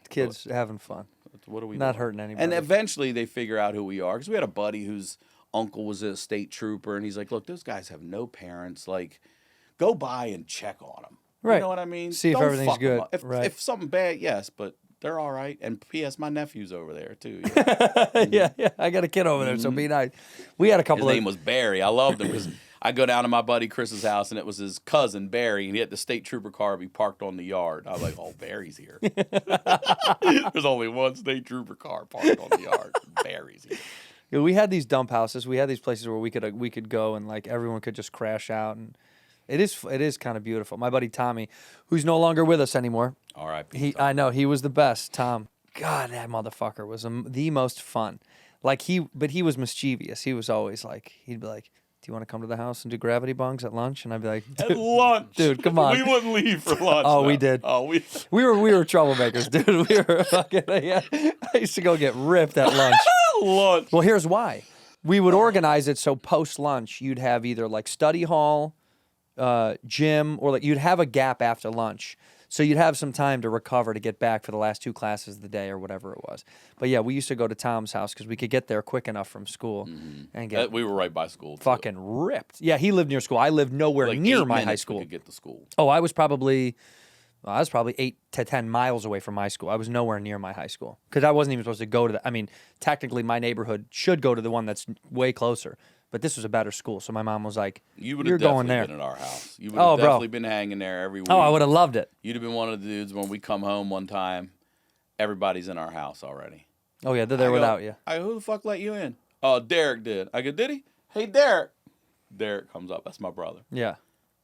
kids having fun. What are we Not doing? hurting anybody. And eventually they figure out who we are. Because we had a buddy whose uncle was a state trooper, and he's like, look, those guys have no parents. Like, go by and check on them. Right. You know what I mean? See if Don't everything's fuck 'em good. up. Right. If something bad, yes, but they're all right. And P.S., my nephew's over there, too. yeah, I got a kid over there, so be nice. We had a His couple name was Barry. I loved him because I go down to my buddy Chris's house, and it was his cousin, Barry, and he had the state trooper car be parked on the yard. I was like, oh, Barry's here. There's only one state trooper car parked on the yard. Barry's here. Yeah, we had these dump houses. We had these places where we could go and like everyone could just crash out, and it is kind of beautiful. My buddy Tommy, who's no longer with us anymore. All right. I know he was the best. Tom, God, that motherfucker was the most fun. Like but he was mischievous. He was always like, he'd be like, do you want to come to the house and do gravity bungs at lunch? And I'd be like, At lunch. Dude, come on. We wouldn't leave for lunch. Oh, no. we did. Oh, we were troublemakers, dude. We were fucking. Yeah. I used to go get ripped at lunch. lunch. Well, here's why. We would organize it so post lunch you'd have either like study hall, gym, or like you'd have a gap after lunch. So you'd have some time to recover to get back for the last 2 classes of the day or whatever it was. But yeah, we used to go to Tom's house because we could get there quick enough from school and get We were right by school. fucking ripped. Yeah, he lived near school. I lived nowhere Like near 8 my high minutes school. We could get to school. Oh, I was probably 8 to 10 miles away from my school. I was nowhere near my high school because I wasn't even supposed to go to I mean, technically my neighborhood should go to the one that's way closer, but this was a better school. So my mom was like, You would "You're have definitely going there." been at our house. You would have definitely been hanging there every week. Oh, I would have loved it. You'd have been one of the dudes when we come home one time. Everybody's in our house already. Oh yeah, they're there without you. I go, who the fuck let you in? Oh, Derek did. I go, did he? Hey, Derek. Derek comes up. That's my brother. Yeah.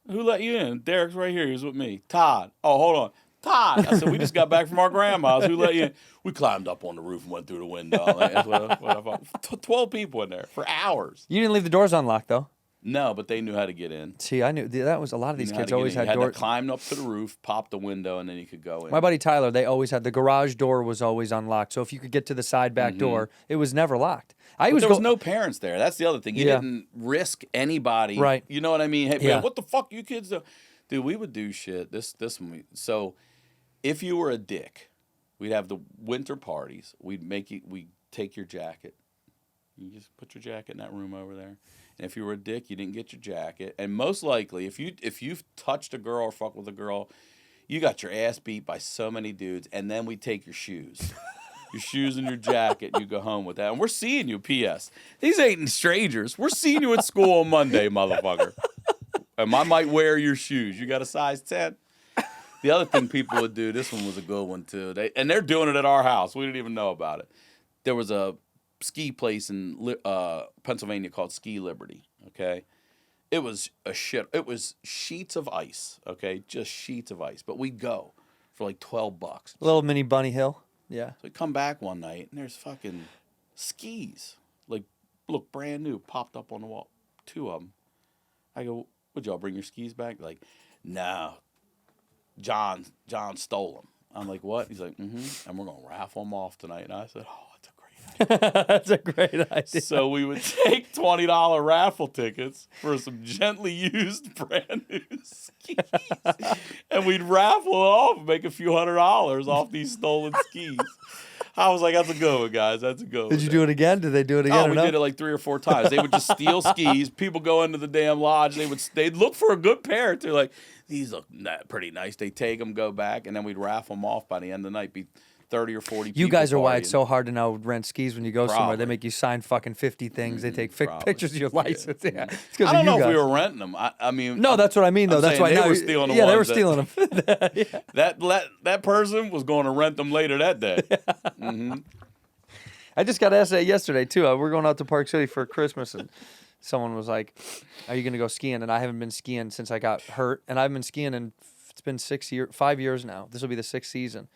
Who let you in? Derek's right here. He's with me. Todd. Oh, hold on. Todd. I said, we just got back from our grandma's. Who let you in? We climbed up on the roof and went through the window. Like, that's what I thought. 12 people in there for hours. You didn't leave the doors unlocked though. No, but they knew how to get in. See, I knew that was a lot of these You knew how kids to get always in. had You had doors. to climb up to the roof, pop the window, and then you could go in. My buddy Tyler, they always had the garage door was always unlocked. So if you could get to the side back door, it was never locked. But there was no parents there. That's the other thing. You Yeah. didn't risk anybody. Right. You know what I mean? Hey, Yeah. man, what the fuck you kids do? Dude, we would do shit. This one. So if you were a dick, we'd have the winter parties. We'd take your jacket. You just put your jacket in that room over there. And if you were a dick, you didn't get your jacket. And most likely, if you've touched a girl or fucked with a girl, you got your ass beat by so many dudes. And then we take your shoes. Your shoes and your jacket, and you go home with that. And we're seeing you, P.S. These ain't strangers. We're seeing you at school on Monday, motherfucker. And I might wear your shoes. You got a size 10? The other thing people would do, this one was a good one, too. They're doing it at our house. We didn't even know about it. There was a ski place in Pennsylvania called Ski Liberty, okay? It was It was sheets of ice, okay? Just sheets of ice. But we'd go for like $12. Little mini Bunny Hill. Yeah. So we come back one night, and there's fucking skis. Like, look, brand new, popped up on the wall. 2 of them. I go, would y'all bring your skis back? Like, no. John stole them. I'm like, what? He's like, mm-hmm. And we're going to raffle them off tonight. And I said, oh, that's a great idea. That's a great idea. So we would take $20 raffle tickets for some gently used brand new skis. And we'd raffle it off and make a few $100s off these stolen skis. I was like, that's a good one, guys. That's a good one. Did you do it again? Did they do it again? Oh, or we no? did it like 3 or 4 times. They would just steal skis. People go into the damn lodge. They'd look for a good pair. They're like, these look pretty nice. They take them, go back, and then we'd raffle them off by the end of the night. Be 30 or 40 people. You guys are why it's partying. so hard to now rent skis when you go somewhere. They Probably. make you sign fucking 50 things. They take Probably. pictures of your license. Yeah. It's 'cause I of don't you know if guys. we were renting them. I mean, No, that's what I mean, though. I'm That's saying why they now were stealing the Yeah, they were ones that- stealing them. Yeah. that person was going to rent them later that day. I just got asked that yesterday, too. We're going out to Park City for Christmas, and someone was like, are you going to go skiing? And I haven't been skiing since I got hurt, and I've been skiing, and it's been 5 years now. This will be the 6th season,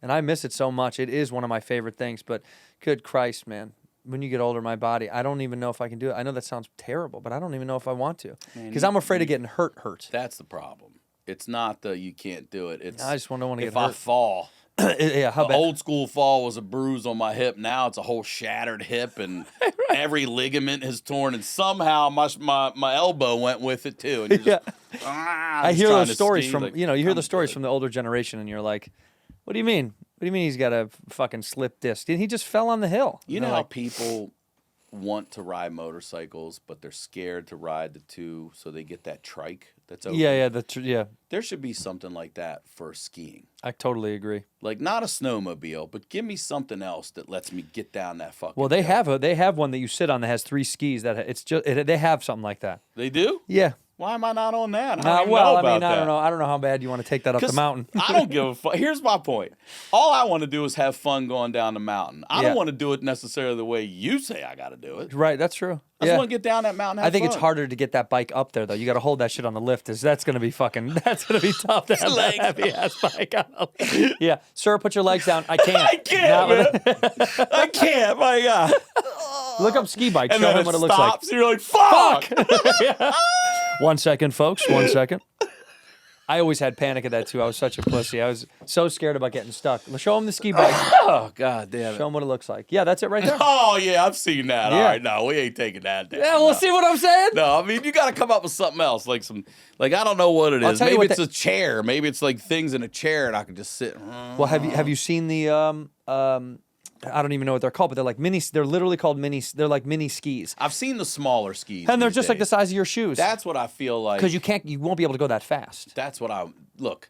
and I miss it so much. It is one of my favorite things, but good Christ, man. When you get older, my body, I don't even know if I can do it. I know that sounds terrible, but I don't even know if I want to because I'm afraid of getting hurt. That's the problem. It's not that you can't do it. It's I just don't want to get if I hurt. fall. Yeah, how The bad? old school fall was a bruise on my hip. Now it's a whole shattered hip, and every ligament is torn, and somehow my elbow went with it too. And you're just, I hear those stories from you hear the stories from the older generation, and you're like, what do you mean? What do you mean he's got a fucking slip disc? And he just fell on the hill. You And know they're how like, people want to ride motorcycles, but they're scared to ride the two, so they get that trike that's open. yeah. There should be something like that for skiing. I totally agree. Like not a snowmobile, but give me something else that lets me get down that fucking. Well, they hill. have one that you sit on that has 3 skis. They have something like that. They do? Yeah. Why am I not on that? I don't even Well, know I about mean, that. I don't know how bad you want to take that up the 'Cause mountain. I don't give a fuck. Here's my point. All I want to do is have fun going down the mountain. I Yeah. don't want to do it necessarily the way you say I got to do it. Right, that's true. I just want to get down that mountain. And I have think it's fun. harder to get that bike up there though. You got to hold that shit on the lift. That's going to be tough to have that heavy ass bike on. Yeah, sir, put your legs down. I can't. I can't, man. I can't. My God. Look up ski bike. And Show then him it what it looks like. stops. And you're like, fuck. 1 second, folks. 1 second. I always had panic at that too. I was such a pussy. I was so scared about getting stuck. Show him the ski bike. Oh, God damn it. Show him what it looks like. Yeah, that's it right there. Oh, yeah, I've seen that. Yeah. All right, no, we ain't taking that down. Yeah, well, see what I'm saying? No, I mean, you got to come up with something else. Like I don't know what it I'll is. tell you Maybe what it's a chair. Maybe it's like things in a chair and I can just sit. Well, have you seen the I don't even know what they're called, but they're like mini. They're literally called mini. They're like mini skis, I've seen the smaller skis. and they're these just like the days. size of your shoes. That's what I feel like. Because you won't be able to go that fast. That's what I look.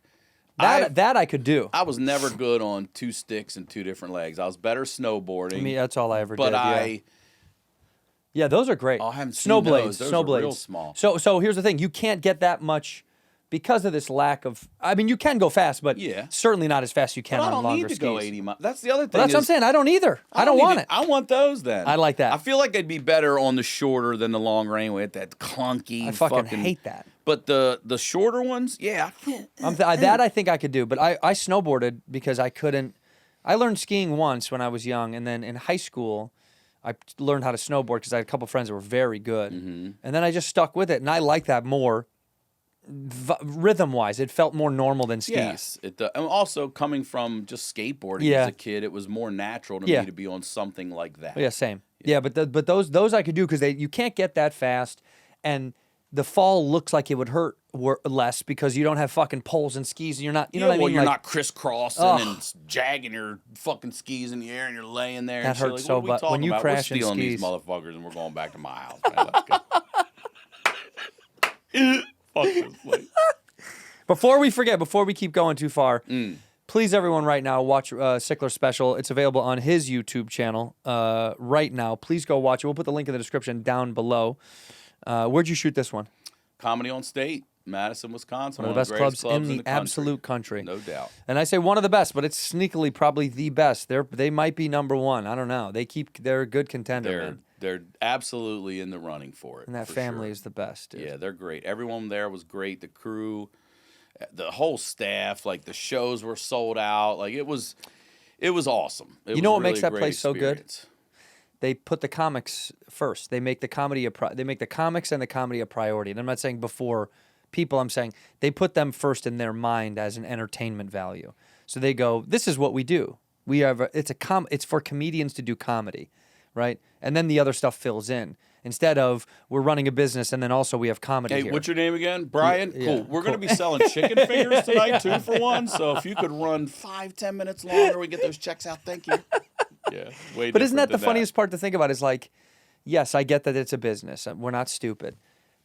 That I could do. I was never good on 2 sticks and 2 different legs. I was better snowboarding. I mean, that's all I ever but did. Yeah, those are great. Oh, I haven't seen snow those. blades. Those Snow are blades. real small. So here's the thing: you can't get that much because of this lack of. I mean, you can go fast, but Yeah. certainly not as fast as you can But I on don't longer need to skis. go 80 miles. That's the other thing. Well, that's what I'm saying. I don't either. I don't want it. I want those then. I like that. I feel like they'd be better on the shorter than the long range with that clunky. I fucking hate that. But the shorter ones, yeah. That I think I could do, but I snowboarded because I couldn't. I learned skiing once when I was young, and then in high school, I learned how to snowboard because I had a couple friends that were very good, and then I just stuck with it, and I like that more. Rhythm-wise, it felt more normal than skis. Yes, and also coming from just skateboarding Yeah. as a kid, it was more natural to Yeah. me to be on something like that. Yeah, same. Yeah, but those I could do because you can't get that fast, and the fall looks like it would hurt less because you don't have fucking poles and skis, and you're not. You know what I mean? Well, you're Like, not crisscrossing Ugh. and jagging your fucking skis in the air, and you're laying there. That and shit. hurts Like, so what are we bad. When talking you about? crash in We're stealing these skis. motherfuckers, and we're going back to my house. Man. Let's go. Fuck this place. Before we forget, before we keep going too far, please, everyone, right now, watch Sickler's special. It's available on his YouTube channel right now. Please go watch it. We'll put the link in the description down below. Where'd you shoot this one? Comedy on State, Madison, Wisconsin. One of the best greatest clubs in the country. absolute country. No doubt. And I say one of the best, but it's sneakily probably the best. They might be number one. I don't know. They're a good contender, man. They're absolutely in the running for it. And that for family sure. is the best, dude. Yeah, they're great. Everyone there was great. The crew, the whole staff, like the shows were sold out. Like it was awesome. It You know was what makes really that great place so good? experience. They put the comics first. They make the comedy they make the comics and the comedy a priority. And I'm not saying before people. I'm saying they put them first in their mind as an entertainment value. So they go, "This is what we do. We have it's for comedians to do comedy, right? And then the other stuff fills in." Instead of we're running a business and then also we have comedy Hey, here. what's your name again? Brian? Yeah, Cool. We're going to be selling chicken fingers tonight, 2 for 1. So if you could run 5-10 minutes longer, we get those checks out. Thank you. Yeah. Way But isn't that different the than funniest part to think about is like, yes, I get that it's a business. We're not stupid.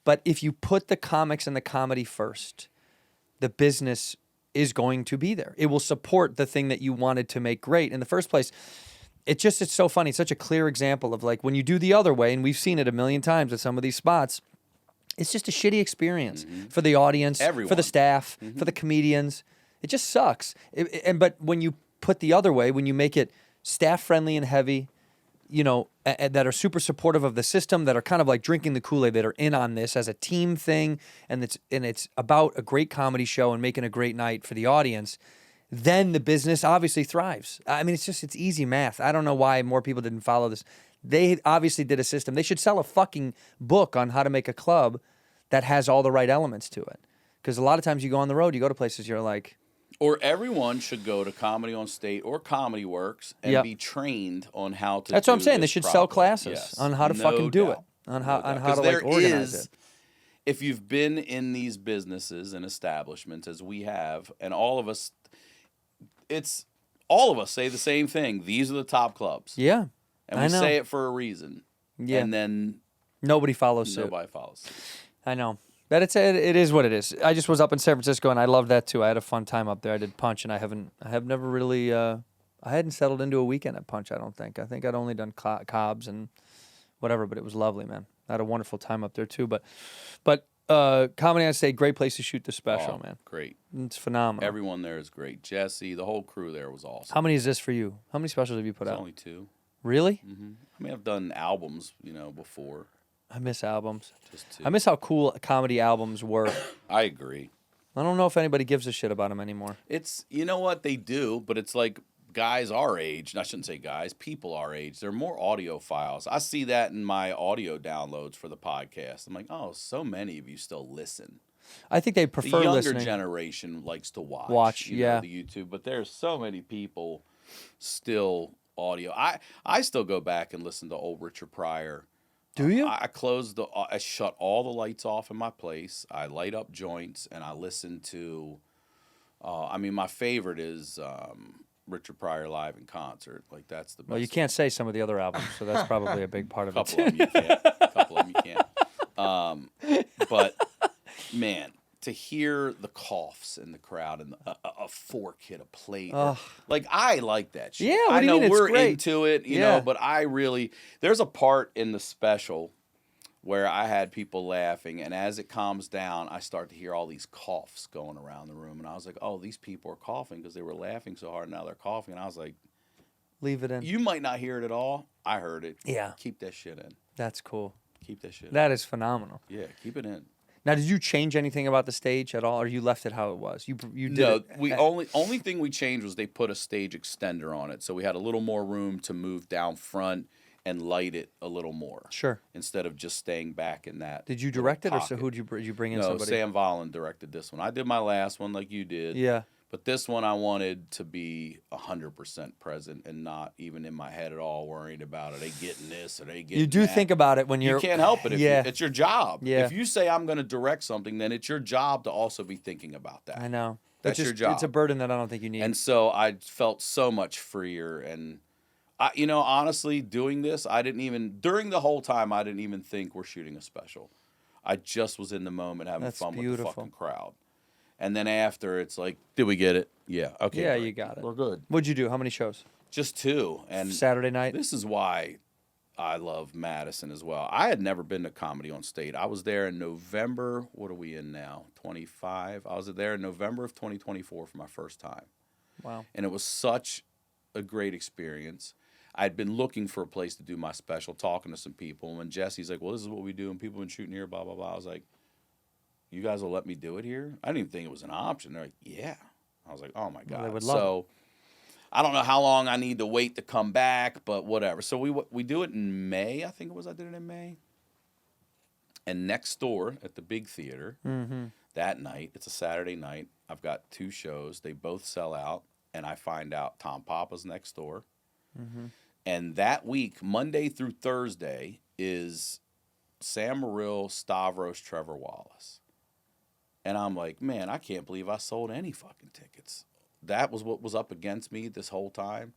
But if you put the comics and the comedy first, the business is going to be there. It will support the thing that you wanted to make great in the first place. It's so funny. It's such a clear example of like when you do the other way, and we've seen it a million times at some of these spots, it's just a shitty experience for the audience, for Everyone. the staff, for the comedians. It just sucks. But when you put the other way, when you make it staff friendly and heavy, you know, that are super supportive of the system, that are kind of like drinking the Kool-Aid, that are in on this as a team thing, and it's about a great comedy show and making a great night for the audience, then the business obviously thrives. I mean, it's easy math. I don't know why more people didn't follow this. They obviously did a system. They should sell a fucking book on how to make a club that has all the right elements to it. Because a lot of times you go on the road, you go to places, you're like, Or everyone should go to Comedy on State or Comedy Works and Yep. be trained on how to. That's what I'm do saying. They this should sell properly. classes Yes, on how to no fucking do doubt. it, on how No doubt. to 'Cause like there organize is- it. If you've been in these businesses and establishments as we have, and all of us say the same thing. These are the top clubs. Yeah, And I we know. say it for a reason. Yeah. And then Nobody follows suit. nobody follows suit. I know. But it is what it is. I just was up in San Francisco and I loved that too. I had a fun time up there. I did Punch and I have never really I hadn't settled into a weekend at Punch, I don't think. I think I'd only done Cobb's and whatever, but it was lovely, man. I had a wonderful time up there too. But Comedy on State, great place to shoot the special, Oh, man. Great. It's phenomenal. Everyone there is great. Jesse, the whole crew there was awesome. How many is this for you? How many specials have you put It's out? only 2. Really? I mean, I've done albums, before. I miss albums. Just 2. I miss how cool comedy albums were. I agree. I don't know if anybody gives a shit about them anymore. It's, you know what, they do, but it's like guys our age, and I shouldn't say guys, people our age, they're more audio files. I see that in my audio downloads for the podcast. I'm like, oh, so many of you still listen. I think they The prefer younger listening. generation likes to watch. Watch, yeah. The YouTube, but there's so many people still audio. I still go back and listen to old Richard Pryor. Do you? I shut all the lights off in my place. I light up joints and I listen to. My favorite is Richard Pryor live in concert. Like that's the best. Well, you can't say some of the other albums, so that's probably a big part of it. Couple of them you can't. Couple of them you can't. But man, to hear the coughs in the crowd and a fork hit a plate, like I like that shit. Yeah, what I do you know mean? It's we're great. into it, you Yeah. know. But there's a part in the special where I had people laughing, and as it calms down, I start to hear all these coughs going around the room, and I was like, oh, these people are coughing because they were laughing so hard, and now they're coughing, and I was like, Leave it in. you might not hear it at all. I heard it. Yeah. Keep that shit in. That's cool. Keep that shit in. That is phenomenal. Yeah, keep it in. Now, did you change anything about the stage at all, or you left it how it was? You did No, it. we only thing we changed was they put a stage extender on it, so we had a little more room to move down front and light it a little more. Sure. Instead of just staying back in that. Did you little direct it, or pocket. who did you bring in? No, somebody? Sam Volland directed this one. I did my last one like you did. Yeah. But this one I wanted to be 100% present and not even in my head at all worrying about are they getting this, are they getting You do that. think about it when You you're. can't help it. It's your job. Yeah. If you say I'm going to direct something, then it's your job to also be thinking about that. I know. That's your job. It's a burden that I don't think you need. And so I felt so much freer. And, honestly, doing this, during the whole time, I didn't even think we're shooting a special. I just was in the moment having That's fun with beautiful. the fucking crowd. And then after, it's like, did we get it? Yeah. Okay. Yeah, great. you got it. We're good. What'd you do? How many shows? Just 2. And Saturday night? this is why I love Madison as well. I had never been to Comedy on State. I was there in November. What are we in now? 25. I was there in November of 2024 for my first time. Wow. And it was such a great experience. I'd been looking for a place to do my special, talking to some people. And when Jesse's like, well, this is what we do, and people have been shooting here, blah, blah, blah. I was like, you guys will let me do it here? I didn't even think it was an option. They're like, yeah. I was like, oh, my God. They would love so I don't know how long I need to wait to come back, but whatever. So we do it in May, I think it was. I did it in May. And next door at the big theater, that night, it's a Saturday night, I've got 2 shows. They both sell out, and I find out Tom Papa's next door. And that week, Monday through Thursday, is Sam Morrill, Stavros, Trevor Wallace. And I'm like, man, I can't believe I sold any fucking tickets. That was what was up against me this whole time.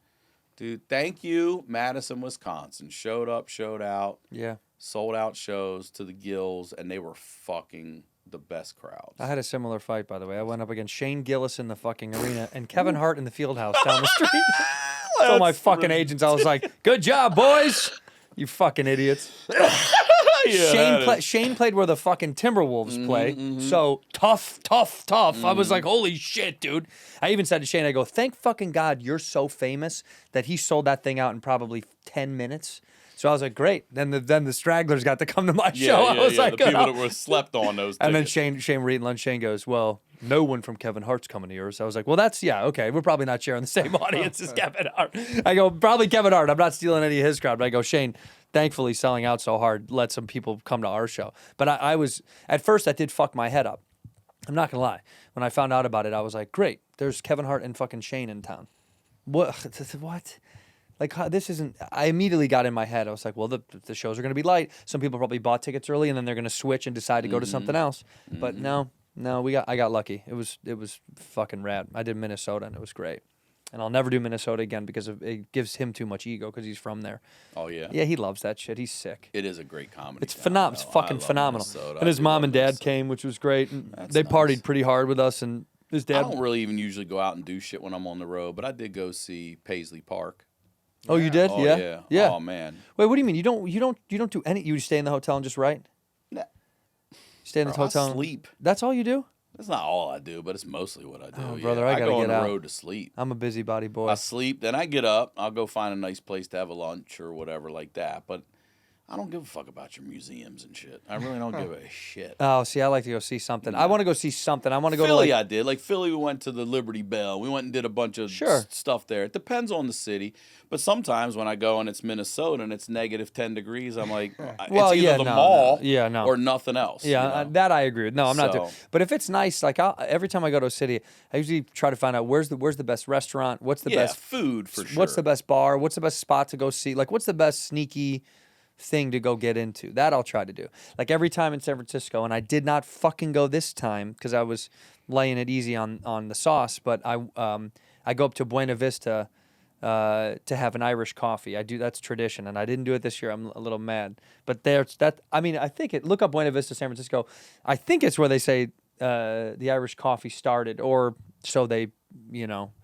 Dude, thank you, Madison, Wisconsin. Showed up, showed out. Yeah. Sold out shows to the gills, and they were fucking the best crowds. I had a similar fight, by the way. I went up against Shane Gillis in the fucking arena and Kevin Hart in the field house down the street. Told my fucking agents, I was like, good job, boys. You fucking idiots. Shane played where the fucking Timberwolves play. So tough. I was like, holy shit, dude. I even said to Shane, I go, thank fucking God you're so famous that he sold that thing out in probably 10 minutes. So I was like, great. Then the stragglers got to come to my show. I was like, the people that were slept on those and then tickets. Shane we're eating lunch. Shane goes, well, no one from Kevin Hart's coming to yours. I was like, well, that's, yeah, okay. We're probably not sharing the same audience as Kevin Hart. I go, probably Kevin Hart. I'm not stealing any of his crowd. But I go, Shane, thankfully selling out so hard, let some people come to our show. But I was, at first, that did fuck my head up. I'm not going to lie. When I found out about it, I was like, great. there's Kevin Hart and fucking Shane in town. What? What? Like, this isn't. I immediately got in my head. I was like, well, the shows are going to be light. Some people probably bought tickets early, and then they're going to switch and decide to go to something else. But no, I got lucky. It was fucking rad. I did Minnesota, and it was great. And I'll never do Minnesota again because it gives him too much ego because he's from there. Oh, yeah? Yeah, he loves that shit. He's sick. It is a great comedy. It's phenomenal. It's fucking phenomenal. And his mom and dad came, which was great. And they partied pretty hard with us, and his dad. I don't really even usually go out and do shit when I'm on the road, but I did go see Paisley Park. Oh, you did? Oh, Yeah. Yeah. Oh, man. Wait, what do you mean? You don't do any? You stay in the hotel and just write? Nah. Stay in the hotel. I sleep. That's all you do? That's not all I do, but it's mostly what I do. Oh, brother, I gotta go on get the out. road to sleep. I'm a busybody boy. I sleep, then I get up. I'll go find a nice place to have a lunch or whatever like that. But I don't give a fuck about your museums and shit. I really don't give a shit. Oh, see, I like to go see something. I want to go see something. I want to go Philly, to I did. Like Philly, we went to the Liberty Bell. We went and did a bunch of stuff there. It depends on the city. But sometimes when I go and it's Minnesota and it's negative 10 degrees, I'm like, well, it's either the mall or nothing else. Yeah, that I agree with. No, I'm not doing. But if it's nice, like every time I go to a city, I usually try to find out where's the best restaurant, what's the best food for sure. What's the best bar, what's the best spot to go see, like what's the best sneaky thing to go get into. That I'll try to do. Like every time in San Francisco, and I did not fucking go this time because I was laying it easy on the sauce, but I go up to Buena Vista to have an Irish coffee. I do, that's tradition, and I didn't do it this year. I'm a little mad. But there's that. I mean, I think look up Buena Vista, San Francisco. I think it's where they say the Irish coffee started, or so they,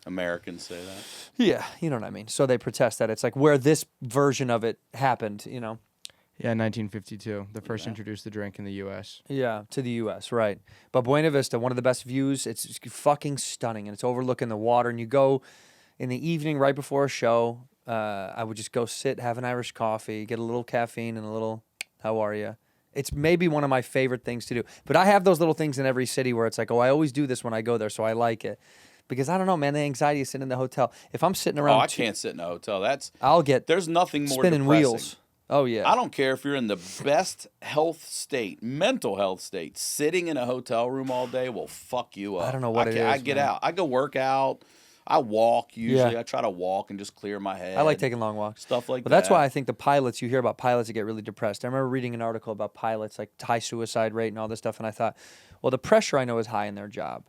Americans say that. Yeah, you know what I mean. So they protest that. It's like where this version of it happened, Yeah, 1952. The first introduced the drink in the U.S. Yeah, to the U.S., right. But Buena Vista, one of the best views. It's fucking stunning, and it's overlooking the water. And you go in the evening right before a show. I would just go sit, have an Irish coffee, get a little caffeine and a little, how are you? It's maybe one of my favorite things to do. But I have those little things in every city where it's like, oh, I always do this when I go there, so I like it. Because I don't know, man, the anxiety of sitting in the hotel. If I'm sitting around... Oh, I can't sit in a hotel. There's nothing more spinning depressing. Wheels. Oh, yeah. I don't care if you're in the best health state, mental health state, sitting in a hotel room all day will fuck you up. I don't know what it is, I get out. I go work out. I walk usually. Yeah. I try to walk and just clear my head. I like taking long walks. Stuff like that. But that's why I think the pilots, you hear about pilots that get really depressed. I remember reading an article about pilots, like high suicide rate and all this stuff, and I thought, well, the pressure I know is high in their job.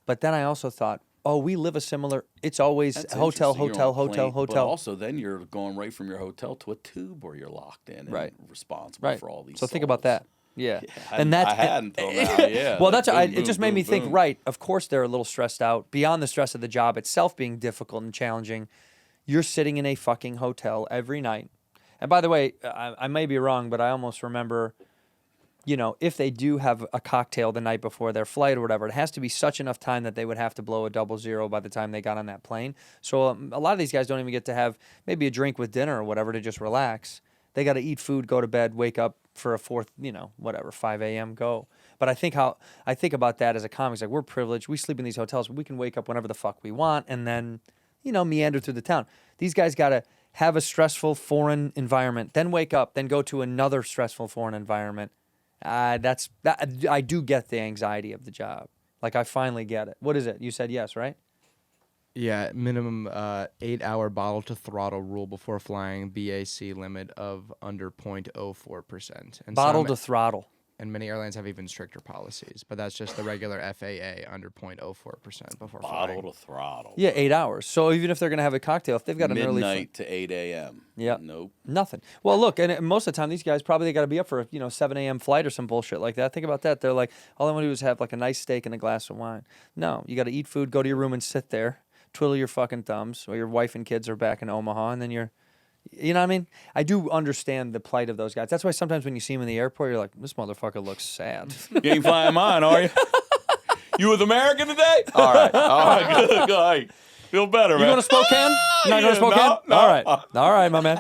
But then I also thought, oh, we live a similar, it's always hotel. But also then you're going right from your hotel to a tube where you're locked in and responsible for all these So think about that. Yeah. And I hadn't until now, yeah. Well, it just made me think, right, of course they're a little stressed out. Beyond the stress of the job itself being difficult and challenging, you're sitting in a fucking hotel every night. And by the way, I may be wrong, but I almost remember, if they do have a cocktail the night before their flight or whatever, it has to be such enough time that they would have to blow a 00 by the time they got on that plane. So a lot of these guys don't even get to have maybe a drink with dinner or whatever to just relax. They got to eat food, go to bed, wake up for a 5 a.m. go. But I think about that as a comic. It's like we're privileged. We sleep in these hotels. We can wake up whenever the fuck we want and then, meander through the town. These guys got to have a stressful foreign environment, then wake up, then go to another stressful foreign environment. I do get the anxiety of the job. Like I finally get it. What is it? You said yes, right? Yeah, minimum 8-hour bottle to throttle rule before flying, BAC limit of under 0.04%. And bottle to throttle. And many airlines have even stricter policies, but that's just the regular FAA under 0.04% before flying. Bottle to throttle. Yeah, 8 hours. So even if they're going to have a cocktail, if they've got an early midnight to 8 a.m. Yeah. Nope. Nothing. Well, look, and most of the time these guys probably got to be up for a 7 a.m. flight or some bullshit like that. Think about that. They're like, all I want to do is have like a nice steak and a glass of wine. No, you got to eat food, go to your room and sit there, twiddle your fucking thumbs, or your wife and kids are back in Omaha, and then you're... You know what I mean? I do understand the plight of those guys. That's why sometimes when you see them in the airport, you're like, this motherfucker looks sad. You ain't flying mine, are you? You with American today? All right, good. All right. Feel better, man. You going to Spokane? You're not going to Spokane? No. All right, my man.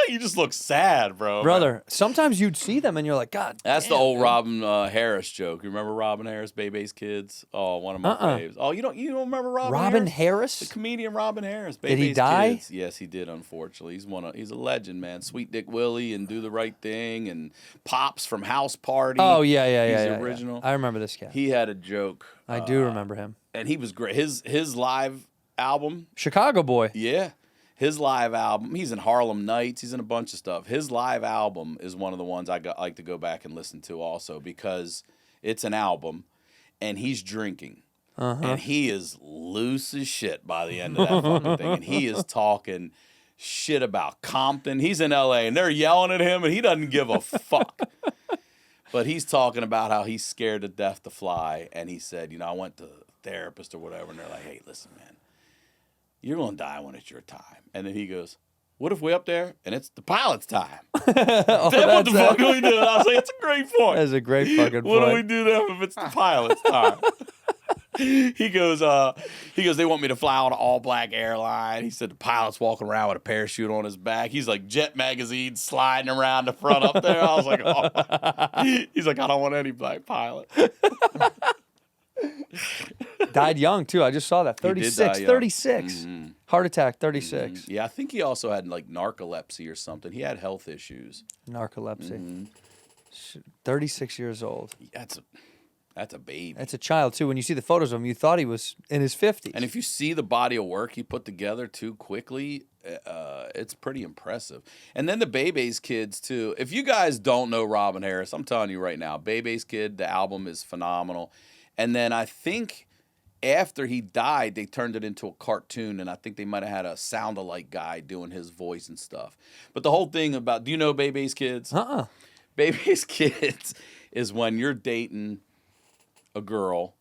You just look sad, bro. Brother, sometimes you'd see them and you're like, God. That's damn, the old dude. Robin Harris joke. You remember Robin Harris, Bebe's Kids? Oh, one of my faves. Oh, you don't remember Robin Harris? The comedian Robin Harris. Did he Bebe's die? Kids. Yes, he did. Unfortunately, he's a legend, man. Sweet Dick Willie and Do the Right Thing and Pops from House Party. Oh, yeah. He's yeah, the original. Yeah. I remember this guy. He had a joke. I do remember him. And he was great. His live album. Chicago boy. Yeah. His live album, he's in Harlem Nights, he's in a bunch of stuff. His live album is one of the ones I like to go back and listen to also because it's an album and he's drinking. And he is loose as shit by the end of that fucking thing. And he is talking shit about Compton. He's in LA and they're yelling at him and he doesn't give a fuck. But he's talking about how he's scared to death to fly. And he said, I went to a therapist or whatever. And they're like, hey, listen, man. You're going to die when it's your time. And then he goes, what if we're up there and it's the pilot's time? Then what the fuck do we do? I was like, it's a great point. That's a great fucking point. What do we do then if it's the pilot's time? He goes, they want me to fly on an all-black airline. He said the pilot's walking around with a parachute on his back. He's like Jet Magazine sliding around the front up there. I was like, oh. He's like, I don't want any black pilot. Died young, too. I just saw that. 36. 36. Mm-hmm. Heart attack, 36. Mm-hmm. Yeah, I think he also had like narcolepsy or something. He had health issues. Narcolepsy. 36 years old. That's a baby. That's a child, too. When you see the photos of him, you thought he was in his 50s. And if you see the body of work he put together too quickly, it's pretty impressive. And then the Bebe's Kids, too. If you guys don't know Robin Harris, I'm telling you right now, Bebe's Kid, the album is phenomenal. And then I think after he died, they turned it into a cartoon, and I think they might have had a sound-alike guy doing his voice and stuff. But the whole thing about, do you know Bebe's Kids? Bebe's Kids is when you're dating a girl,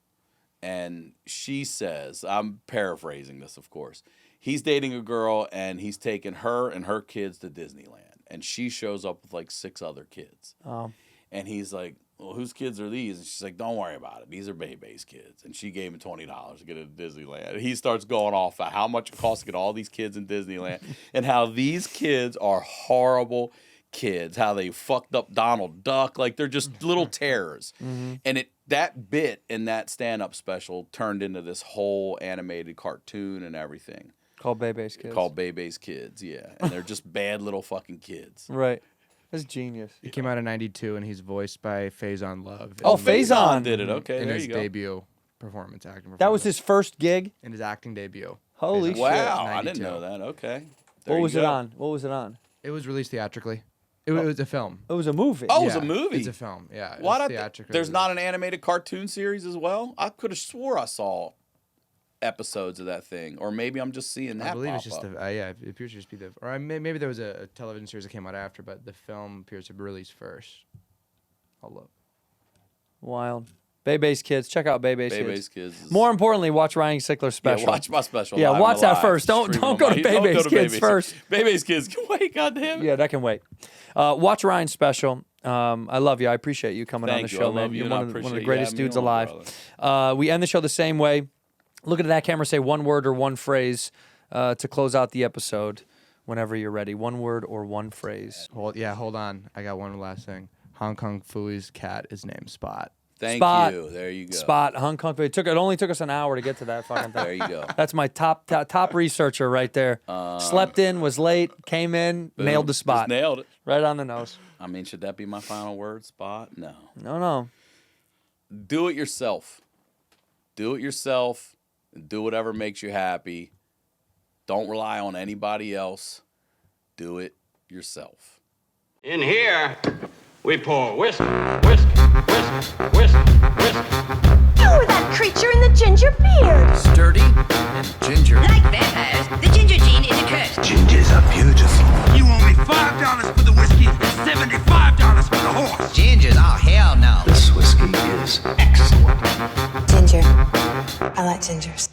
and she says, I'm paraphrasing this, of course. He's dating a girl, and he's taking her and her kids to Disneyland, and she shows up with like 6 other kids. And he's like, well, whose kids are these? And she's like, don't worry about it. These are Bebe's kids. And she gave him $20 to get into Disneyland. And he starts going off about how much it costs to get all these kids in Disneyland and how these kids are horrible kids, how they fucked up Donald Duck. Like, they're just little terrors. And that bit in that stand-up special turned into this whole animated cartoon and everything. Called Bebe's Kids. Called Bebe's Kids, yeah. And they're just bad little fucking kids. Right. That's genius. It came out in '92, and he's voiced by Faison Love. Oh, Faison did it. Okay, in there his you go. debut acting performance. That was his first gig? In his acting debut. Holy shit. Wow, I 92. didn't know that. Okay. What was it on? What was it on? It was released theatrically. It was a film. It was a movie. Oh, it was Yeah, a movie. It's a film. Yeah. it Why was not? theatrically There's not released. an animated cartoon series as well. I could have swore I saw episodes of that thing, or maybe I'm just seeing that. I believe pop it's just up. yeah. It appears to just be maybe there was a television series that came out after, but the film appears to be released first. I'll look. Wild. Bebe's Kids. Check out Bebe's Bebe's Kids. Kids. More importantly, watch Ryan Sickler's special. Yeah, watch my special. Yeah, live watch on that live. first. Don't Stream go on to my- don't Bebe's go to Kids first. Bebe's Kids. Wait, goddamn it. Yeah, that can wait. Watch Ryan's special. I love you. I appreciate you coming on Thank the you. show, I man. love you, You're and I one of the appreciate you greatest having me dudes on, alive. We end the show the same way. Look at that camera, say one word or one phrase to close out the episode whenever you're ready. One word or one phrase. Hold on. I got one last thing. Hong Kong Phooey's cat is named Spot. Thank Spot. you. There you go. Spot, Hong Kong. It only took us an hour to get to that fucking thing. There you go. That's my top researcher right there. Slept in, was late, came in, Boom. nailed the spot. Just nailed it. Right on the nose. I mean, should that be my final word? Spot? No. No. Do it yourself. Do it yourself. And do whatever makes you happy. Don't rely on anybody else. Do it yourself. In here, we pour whisk, whisk, whisk, whisk, whisk. You were that creature in the ginger beard. Sturdy and ginger. Like vampires, the ginger gene is a curse. Gingers are beautiful. You owe me $5 for the whiskey and $75 for the horse. Gingers? Oh, hell no. This whiskey is excellent. Ginger. I like gingers.